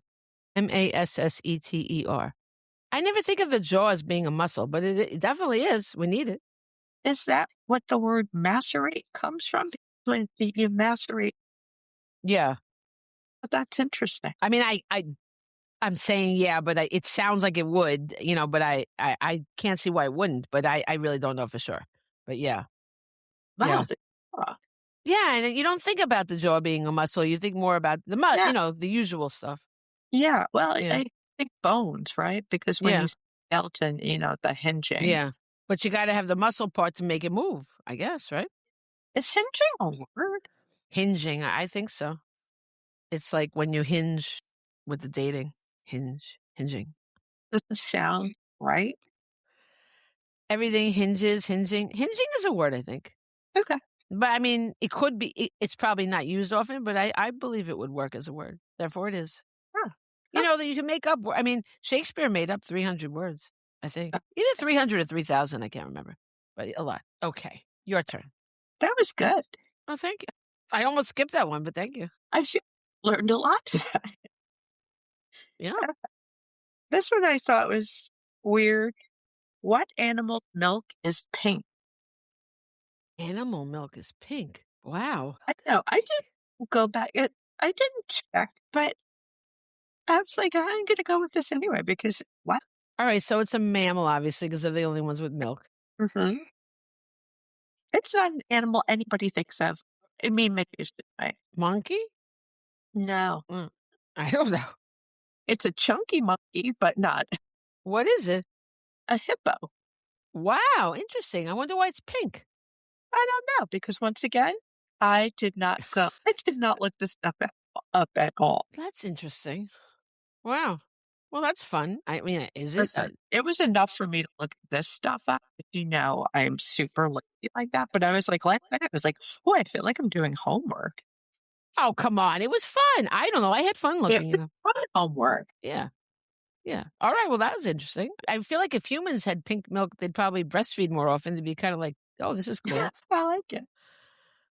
masseter. I never think of the jaw as being a muscle, but it definitely is. We need it. Is that what the word macerate comes from? When you macerate, Yeah. that's interesting. I mean, I'm saying yeah, but it sounds like it would, but I can't see why it wouldn't, but I really don't know for sure. But yeah. Wow. Yeah. Yeah, and you don't think about the jaw being a muscle. You think more about the Yeah. the usual stuff. Yeah. Well, Yeah. I think bones, right? Because when Yeah. you see skeleton, the hinging. Yeah. But you got to have the muscle part to make it move, I guess, right? Is hinging a word? Hinging, I think so. It's like when you hinge with the dating. Hinging. Doesn't sound right. Everything hinges, hinging. Hinging is a word, I think. Okay. But I mean, it could be, it's probably not used often, but I believe it would work as a word. Therefore it is. Huh. That you can make up, I mean, Shakespeare made up 300 words, I think. Either 300 or 3,000, I can't remember. But a lot. Okay, your turn. That was good. Oh, thank you. I almost skipped that one, but thank you. I learned a lot today. Yeah. This one I thought was weird. What animal milk is pink? Animal milk is pink. Wow. I know. I didn't go back. I didn't check, but I was like, I'm going to go with this anyway because what? All right, so it's a mammal, obviously, because they're the only ones with milk. Mm-hmm. It's not an animal anybody thinks of. I mean, maybe it's right. Monkey? No. I don't know. It's a chunky monkey, but not. What is it? A hippo. Wow, interesting. I wonder why it's pink. I don't know, because once again, I did not look this stuff up at all. That's interesting. Wow. Well, that's fun. I mean, is it? Listen, it was enough for me to look this stuff up. I'm super lazy like that. But I was like, last night I was like, oh, I feel like I'm doing homework. Oh, come on. It was fun. I don't know. I had fun looking it up. Homework. Yeah. Yeah. All right. Well, that was interesting. I feel like if humans had pink milk, they'd probably breastfeed more often. They'd be kind of like, oh, this is cool. I like it.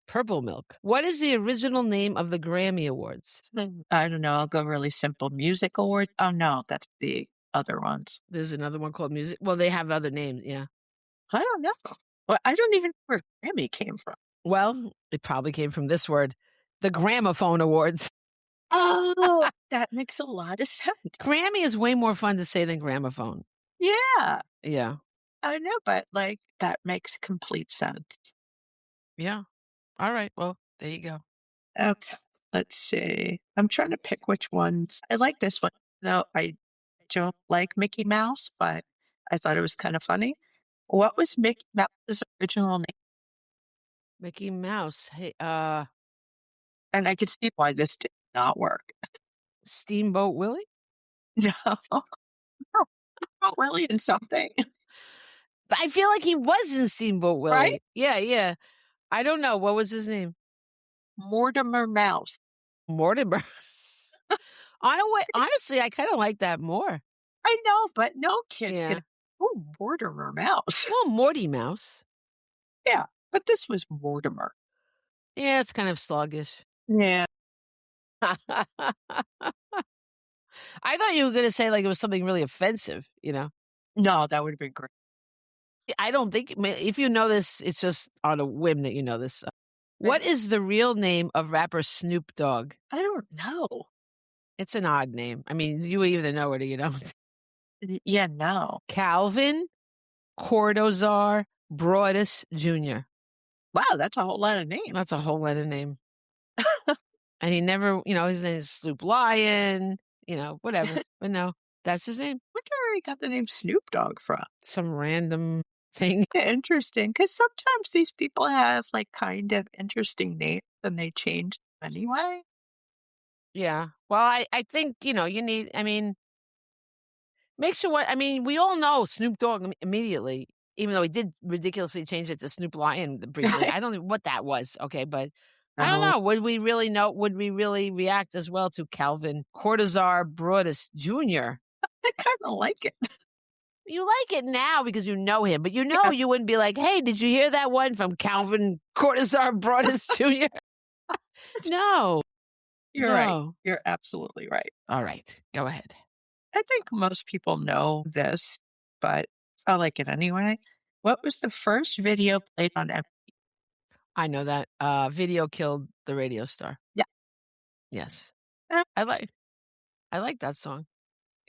Purple milk. What is the original name of the Grammy Awards? I don't know. I'll go really simple. Music Awards. Oh, no, that's the other ones. There's another one called music. Well, they have other names. Yeah. I don't know. Well, I don't even know where Grammy came from. Well, it probably came from this word, the Gramophone Awards. Oh, that makes a lot of sense. Grammy is way more fun to say than gramophone. Yeah. Yeah. I know, but that makes complete sense. Yeah. All right. Well, there you go. Okay. Let's see. I'm trying to pick which ones. I like this one. No, I don't like Mickey Mouse, but I thought it was kind of funny. What was Mickey Mouse's original name? Mickey Mouse. Hey, and I could see why this did not work. Steamboat Willie? No. Not Willie and something. I feel like he was in Steamboat Willie. Right? Yeah, yeah. I don't know. What was his name? Mortimer Mouse. Mortimer. Honestly, I kind of like that more. I know, but no kid's gonna. Oh, Mortimer Mouse. Well, Morty Mouse. Yeah, but this was Mortimer. Yeah, it's kind of sluggish. Yeah. I thought you were going to say like it was something really offensive, No, that would have been great. I don't think, if you know this, it's just on a whim that you know this. What is the real name of rapper Snoop Dogg? I don't know. It's an odd name. I mean, you either know it or you don't. Yeah, no. Calvin Cordozar Broadus Jr. Wow, that's a whole lot of names. That's a whole lot of name. And he never, his name is Snoop Lion, whatever. But no, that's his name. I wonder where he got the name Snoop Dogg from. Some random thing. Interesting, because sometimes these people have kind of interesting names and they change them anyway. Yeah. Well, I think, you need, make sure we all know Snoop Dogg immediately, even though he did ridiculously change it to Snoop Lion briefly. I don't know what that was. Okay. But I don't know. Would we really know? Would we really react as well to Calvin Cordozar Broadus Jr.? I kind of like it. You like it now because you know him, but you wouldn't be like, hey, did you hear that one from Calvin Cordozar Broadus Jr.? No. You're right. You're absolutely right. All right. Go ahead. I think most people know this, but I like it anyway. What was the first video played on MTV? I know that. Video killed the radio star. Yeah. Yes. Uh, I like that song.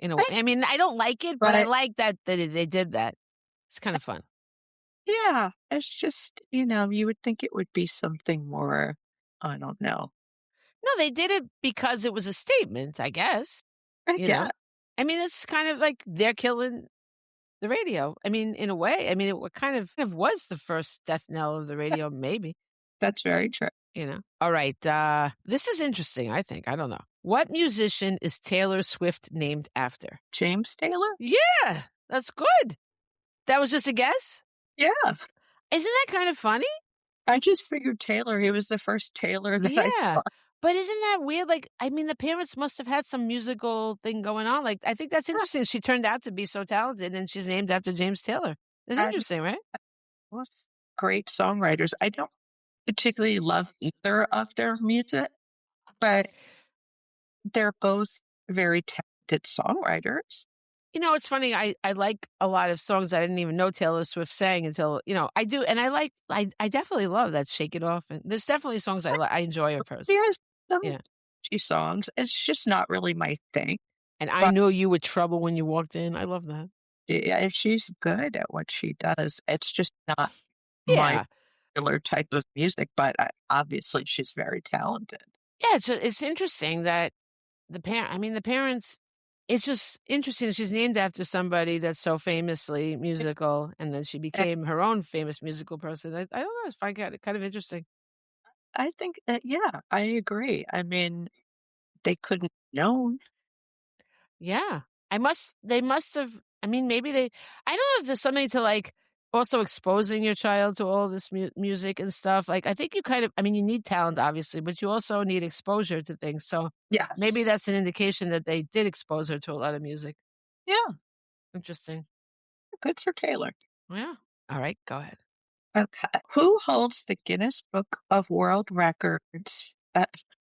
I- I mean, I don't like it, but I like that they did that. It's kind of fun. Yeah, it's just, you would think it would be something more, I don't know. No, they did it because it was a statement, I guess. I guess. I mean, it's kind of like they're killing the radio. I mean, in a way. I mean, it kind of was the first death knell of the radio, maybe. That's very true. All right. This is interesting, I think. I don't know. What musician is Taylor Swift named after? James Taylor? Yeah, that's good. That was just a guess? Yeah. Isn't that kind of funny? I just figured Taylor. He was the first Taylor that I Yeah. saw. But isn't that weird? Like, I mean, the parents must have had some musical thing going on. Like, I think that's interesting. She turned out to be so talented, and she's named after James Taylor. It's interesting, right? Well, great songwriters. I don't particularly love either of their music, but they're both very talented songwriters. It's funny. I like a lot of songs I didn't even know Taylor Swift sang until, I do. And I definitely love that Shake It Off. And there's definitely songs I enjoy of hers. There's some Yeah. songs. It's just not really my thing. And I Knew You Were Trouble When You Walked In. I love that. Yeah, she's good at what she does. It's just not Yeah. my particular type of music, but obviously she's very talented. Yeah, it's interesting that the parents, it's just interesting that she's named after somebody that's so famously musical, and then she became her own famous musical person. I don't know, I find it kind of interesting. I think, yeah, I agree. I mean, they couldn't have known. Yeah. They must have, I mean, maybe I don't know if there's something to like also exposing your child to all this music and stuff. Like, I think you you need talent, obviously, but you also need exposure to things. So Yes. maybe that's an indication that they did expose her to a lot of music. Yeah. Interesting. Good for Taylor. Yeah. All right, go ahead. Okay. Who holds the Guinness Book of World Records?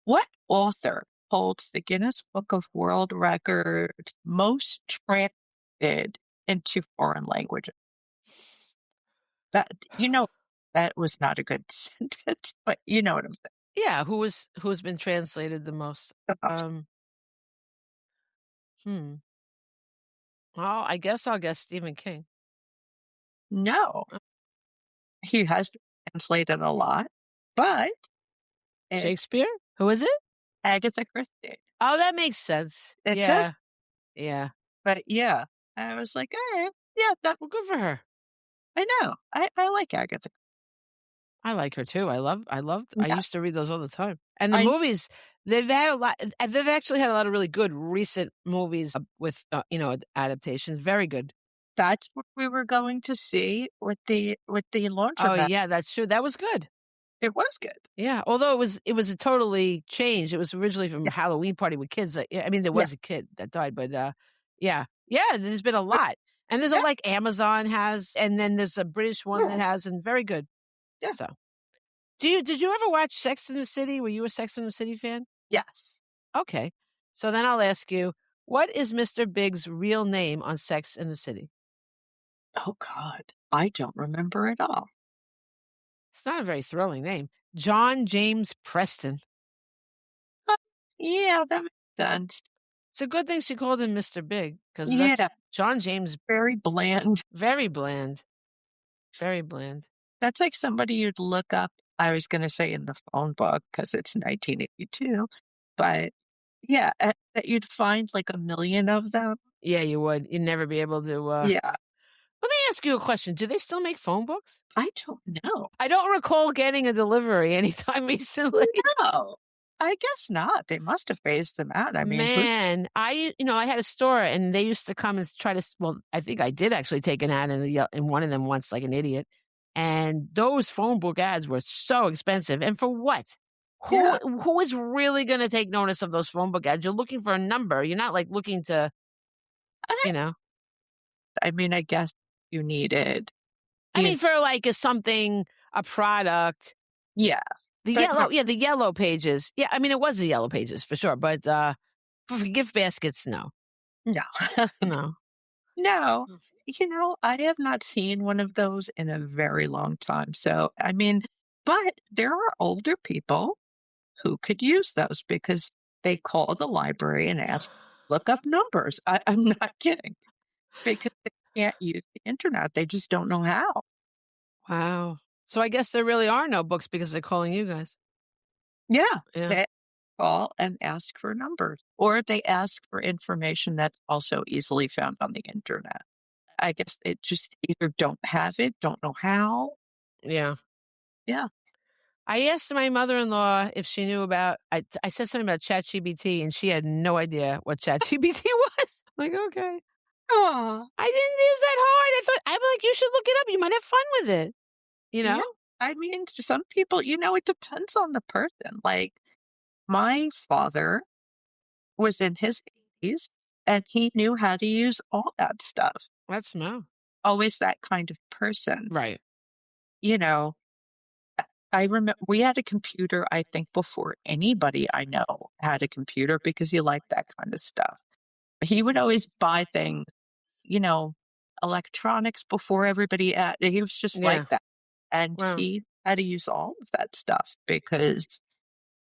What author holds the Guinness Book of World Records most translated into foreign languages? That was not a good sentence, but you know what I'm saying. Yeah, who's been translated the most? Well, I guess I'll guess Stephen King. No. He has been translated a lot, but Shakespeare? Who is it? Agatha Christie. Oh, that makes sense. It yeah. does. Yeah. But yeah, I was like, all right, yeah, well, good for her. I know. I like Agatha. I like her too. I used to read those all the time. And the movies, they've actually had a lot of really good recent movies with, adaptations. Very good. That's what we were going to see with the launch of that. Yeah, that's true. That was good. It was good. Yeah, although it was a totally changed. It was originally from Halloween Party with Kids. I mean, there was a kid that died, but yeah, there's been a lot. And there's like Amazon has, and then there's a British one that has, and very good. Yeah. So, did you ever watch Sex and the City? Were you a Sex and the City fan? Yes. Okay. So then I'll ask you, what is Mr. Big's real name on Sex and the City? Oh, God. I don't remember at all. It's not a very thrilling name. John James Preston. Yeah, that makes sense. It's a good thing she called him Mr. Big, because John James. Very bland. Very bland. Very bland. That's like somebody you'd look up, I was going to say in the phone book, because it's 1982, but yeah, that you'd find like a million of them. Yeah, you would. You'd never be able to. Yeah. Let me ask you a question. Do they still make phone books? I don't know. I don't recall getting a delivery anytime recently. No, I guess not. They must have phased them out. I mean, man, I had a store and they used to come and try to. Well, I think I did actually take an ad in one of them once, like an idiot. And those phone book ads were so expensive. And for what? Who is really going to take notice of those phone book ads? You're looking for a number. You're not like looking to, I mean, I guess you needed. I mean, for like a product. Yeah. The yellow pages. Yeah, I mean, it was the yellow pages for sure. But for gift baskets, no. No. No. No. I have not seen one of those in a very long time. So, I mean, but there are older people who could use those because they call the library and ask, look up numbers. I'm not kidding because they can't use the internet. They just don't know how. Wow. So I guess there really are no books because they're calling you guys. Yeah. Yeah. They call and ask for numbers, or they ask for information that's also easily found on the internet. I guess they just either don't have it, don't know how. Yeah. Yeah. I asked my mother-in-law if she knew about, I said something about ChatGPT and she had no idea what ChatGPT was. I'm like, okay. Aw. I didn't use that hard. I'm like, you should look it up. You might have fun with it. Yeah. I mean, some people, it depends on the person. Like, my father was in his 80s and he knew how to use all that stuff. That's no. Always that kind of person. Right. I remember we had a computer, I think, before anybody I know had a computer because he liked that kind of stuff. He would always buy things, electronics before everybody. He was just like that. And Wow. he had to use all of that stuff because,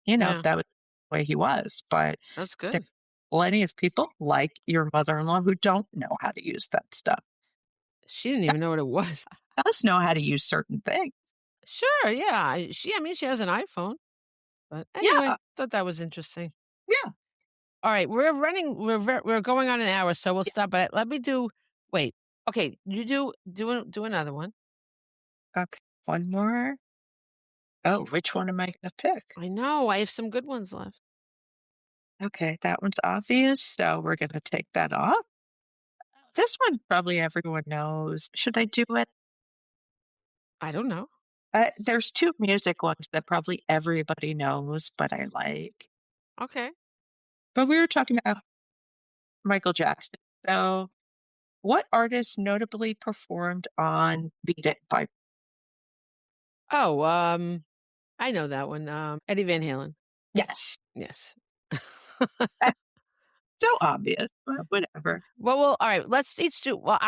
Yeah. that was the way he was. But That's there good. are plenty of people like your mother-in-law who don't know how to use that stuff. She didn't even know what it was. Does know how to use certain things. Sure, yeah. She has an iPhone. But anyway, Yeah. thought that was interesting. Yeah. All right, we're going on an hour, so we'll stop. But let me wait. Okay, you do another one. Okay. One more. Oh, which one am I going to pick? I know, I have some good ones left. Okay, that one's obvious, so we're going to take that off. This one probably everyone knows. Should I do it? I don't know. There's two music ones that probably everybody knows, but I like. Okay. But we were talking about Michael Jackson. So, what artist notably performed on Beat It by? Oh, I know that one. Eddie Van Halen. Yes. Yes. So obvious, but whatever. Well, all right. Let's each do. Well,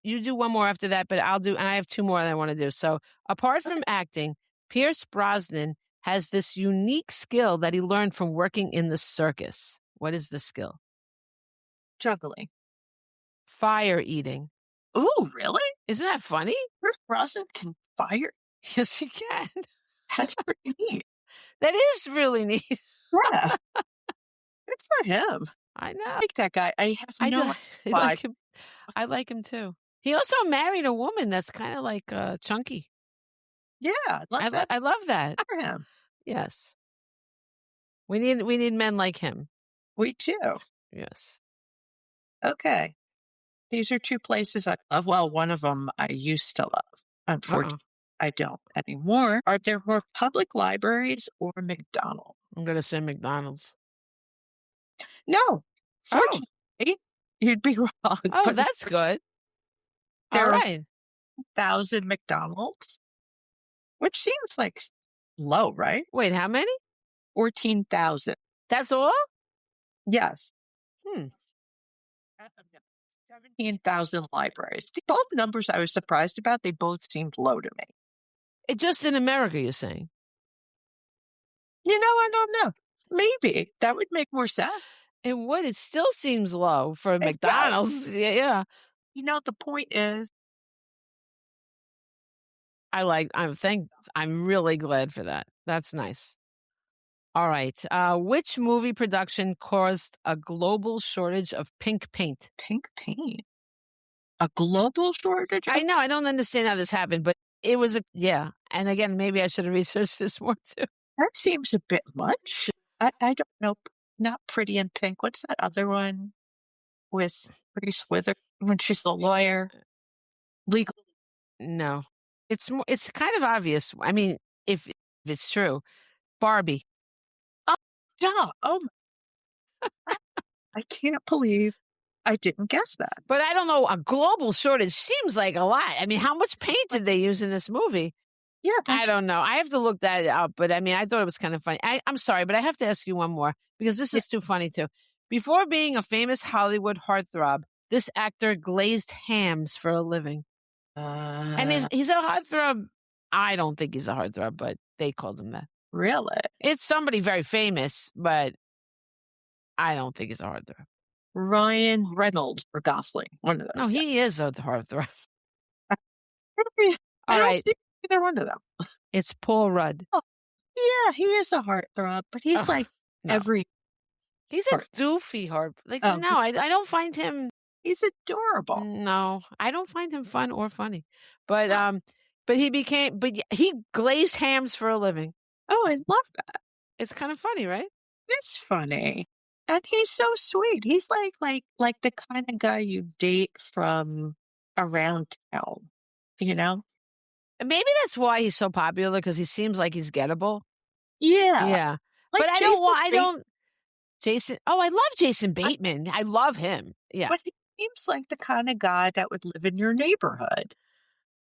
you do one more after that, but and I have two more that I want to do. So, apart from acting, Pierce Brosnan has this unique skill that he learned from working in the circus. What is the skill? Juggling. Fire eating. Ooh, really? Isn't that funny? Pierce Brosnan can fire? Yes, he can. That's pretty neat. That is really neat. Yeah. Good for him. I know. I like that guy. I have no idea. I like him too. He also married a woman that's kind of like chunky. Yeah, I love that for him. Yes, we need men like him. We do. Yes. Okay, these are two places I love. Well, one of them I used to love. Unfortunately, I don't anymore. Are there more public libraries or McDonald's? I'm going to say McDonald's. No, fortunately, you'd be wrong. Oh, that's good. There All right. 1,000 McDonald's, which seems like low, right? Wait, how many? 14,000. That's all? Yes. 17,000 libraries. Both numbers I was surprised about. They both seemed low to me. It just in America, you're saying? I don't know. Maybe that would make more sense. It would. It still seems low for McDonald's. Yeah. The point is, I'm really glad for that. That's nice. All right. Which movie production caused a global shortage of pink paint? Pink paint? A global shortage? I know. I don't understand how this happened, but it was And again, maybe I should have researched this more too. That seems a bit much. I don't know. Not Pretty in Pink. What's that other one with Reese Witherspoon when she's the lawyer? Legal. No. It's kind of obvious. I mean, if it's true. Barbie. Oh, duh. Oh, I can't believe I didn't guess that. But I don't know. A global shortage seems like a lot. I mean, how much paint did they use in this movie? Yeah. I don't know. I have to look that up. But I mean, I thought it was kind of funny. I'm sorry, but I have to ask you one more because this is too funny too. Before being a famous Hollywood heartthrob, This actor glazed hams for a living. And he's a heartthrob. I don't think he's a heartthrob, but they called him that. Really? It's somebody very famous, but I don't think he's a heartthrob. Ryan Reynolds or Gosling, one of those. No, he is a heartthrob. I don't see either one of them. It's Paul Rudd. Oh, yeah, he is a heartthrob, but he's every. He's a doofy heart. Like, no, I don't find him. He's adorable. No, I don't find him fun or funny. But he glazed hams for a living. Oh, I love that. It's kind of funny, right? It's funny. And he's so sweet. He's like the kind of guy you date from around town, you know? Maybe that's why he's so popular, because he seems like he's gettable. Yeah. Yeah. Like but Jason. Oh, I love Jason Bateman. I love him. Yeah. But he seems like the kind of guy that would live in your neighborhood.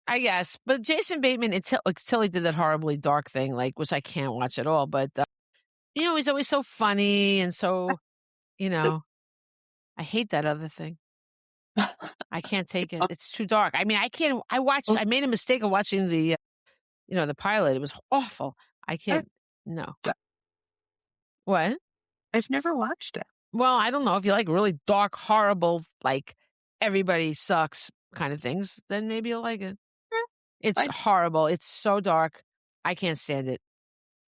I guess. But Jason Bateman, until he did that horribly dark thing, which I can't watch at all. But, he's always so funny and so, I hate that other thing. I can't take it. It's too dark. I mean, I made a mistake of watching the pilot. It was awful. I can't, no. What? I've never watched it. Well, I don't know. If you like really dark, horrible, like everybody sucks kind of things, then maybe you'll like it. It's horrible. It's so dark. I can't stand it.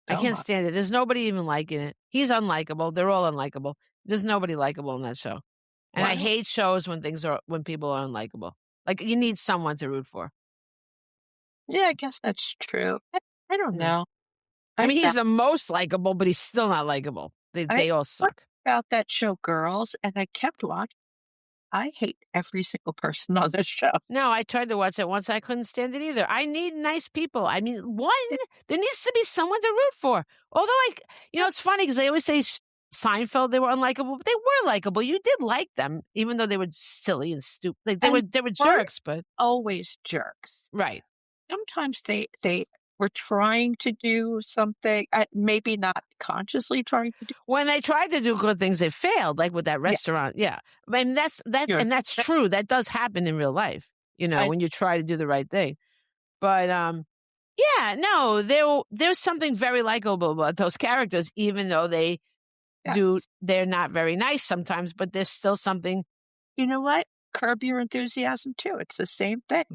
I can't stand it. There's nobody even liking it. He's unlikable. They're all unlikable. There's nobody likable in that show. And I hate shows when people are unlikable. Like, you need someone to root for. Yeah, I guess that's true. I don't know. I mean, he's the most likable, but he's still not likable. They all suck. About that show, Girls, and I kept watching. I hate every single person on this show. No, I tried to watch it once. I couldn't stand it either. I need nice people. I mean, there needs to be someone to root for. Although, it's funny because they always say Seinfeld, they were unlikable, but they were likable. You did like them, even though they were silly and stupid. Like, they were jerks, but always jerks. Right. Sometimes they were trying to do something, maybe not consciously trying to do. When they tried to do good things, they failed, like with that restaurant. Yeah. I mean, that's true. That does happen in real life, when you try to do the right thing. But, there's something very likable about those characters, even though they're not very nice sometimes, but there's still something. You know what? Curb Your Enthusiasm too. It's the same thing.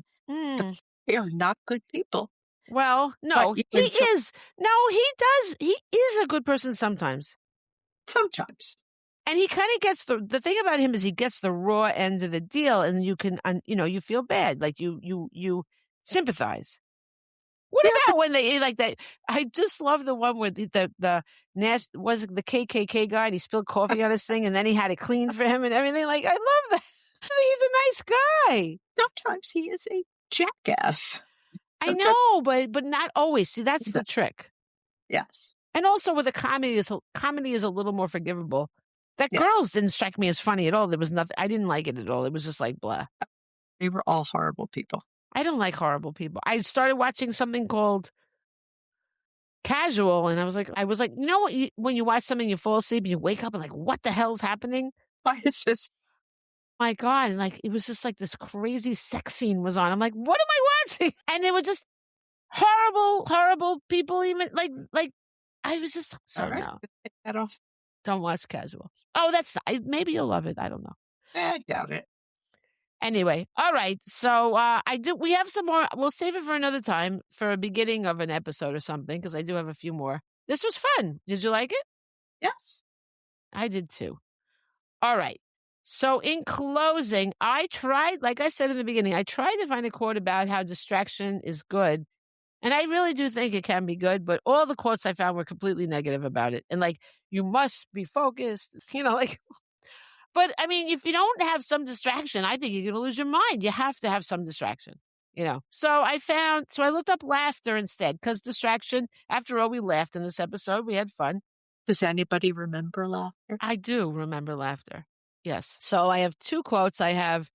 They are not good people. Well, no, he is. No, he does. He is a good person sometimes. Sometimes. And he kind of gets the thing about him is he gets the raw end of the deal, and you can, you feel bad. Like you sympathize. What about when they like that? I just love the one where the KKK guy, and he spilled coffee on his thing, and then he had it cleaned for him and everything. Like, I love that. He's a nice guy. Sometimes he is a jackass. I know, but not always. See, that's the trick. Yes. And also with a comedy is a little more forgivable. That Girls didn't strike me as funny at all. There was nothing. I didn't like it at all. It was just like blah. They were all horrible people. I don't like horrible people. I started watching something called Casual, and I was like, when you watch something, you fall asleep and you wake up and like, what the hell's happening? Why is this? My God, and like it was just like this crazy sex scene was on. I'm like, what am I watching? And they were just horrible people. Even like I was just so no. Take that off. Don't watch Casual. Oh, maybe you'll love it. I don't know. I doubt it. Anyway, all right. So we have some more. We'll save it for another time for a beginning of an episode or something, because I do have a few more. This was fun. Did you like it? Yes. I did too. All right. So in closing, like I said in the beginning, I tried to find a quote about how distraction is good. And I really do think it can be good, but all the quotes I found were completely negative about it. And like, you must be focused, but I mean, if you don't have some distraction, I think you're going to lose your mind. You have to have some distraction, So I looked up laughter instead, because distraction, after all, we laughed in this episode. We had fun. Does anybody remember laughter? I do remember laughter. Yes. So I have two quotes. I have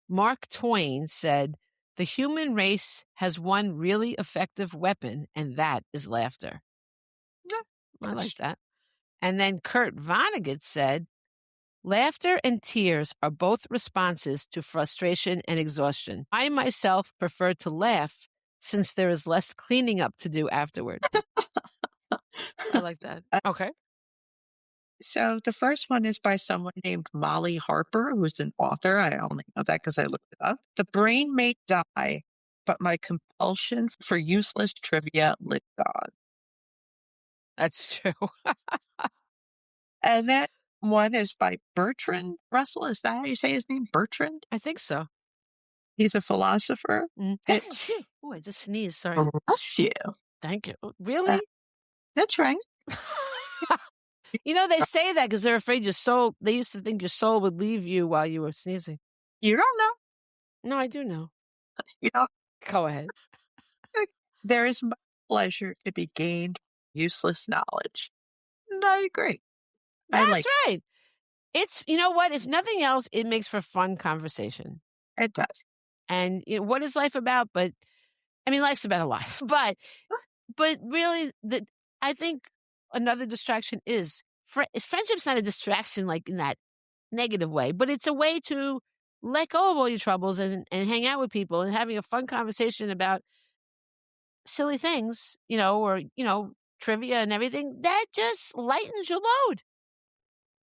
Mark Twain said, "The human race has one really effective weapon, and that is laughter." Yeah, I like that. And then Kurt Vonnegut said, Laughter and tears are both responses to frustration and exhaustion. I myself prefer to laugh since there is less cleaning up to do afterward. I like that. Okay. So the first one is by someone named Molly Harper, who's an author. I only know that because I looked it up. The brain may die, but my compulsion for useless trivia lives on. That's true. And that one is by Bertrand Russell. Is that how you say his name? Bertrand? I think so. He's a philosopher. It's Oh, I just sneezed. Sorry. bless you. Thank you. Really? That's right. You know, they say that because they're afraid your soul, they used to think your soul would leave you while you were sneezing. You don't know. No, I do know. You know, Go ahead. there is much pleasure to be gained from useless knowledge. And I agree. That's right. It's, you know what? If nothing else, it makes for fun conversation. It does. And you know, what is life about? But I mean, life's about a life. But really, I think another distraction is friendship's not a distraction like in that negative way, but it's a way to let go of all your troubles and hang out with people and having a fun conversation about silly things, you know, or, you know, trivia and everything. That just lightens your load.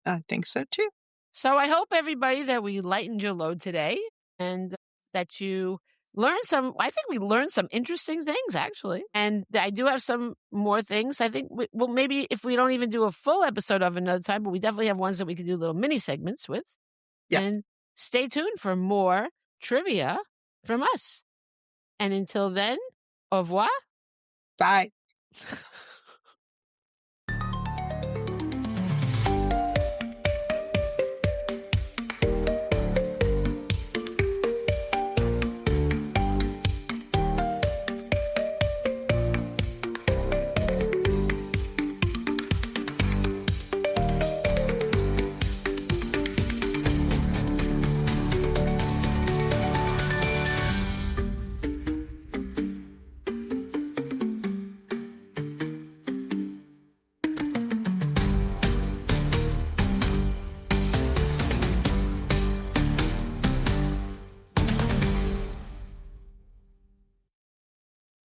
I think so too. So I hope everybody that we lightened your load today and that you learned I think we learned some interesting things actually. And I do have some more things. I think, well, maybe if we don't even do a full episode of another time, but we definitely have ones that we could do little mini segments with. Yes. And stay tuned for more trivia from us. And until then, au revoir. Bye.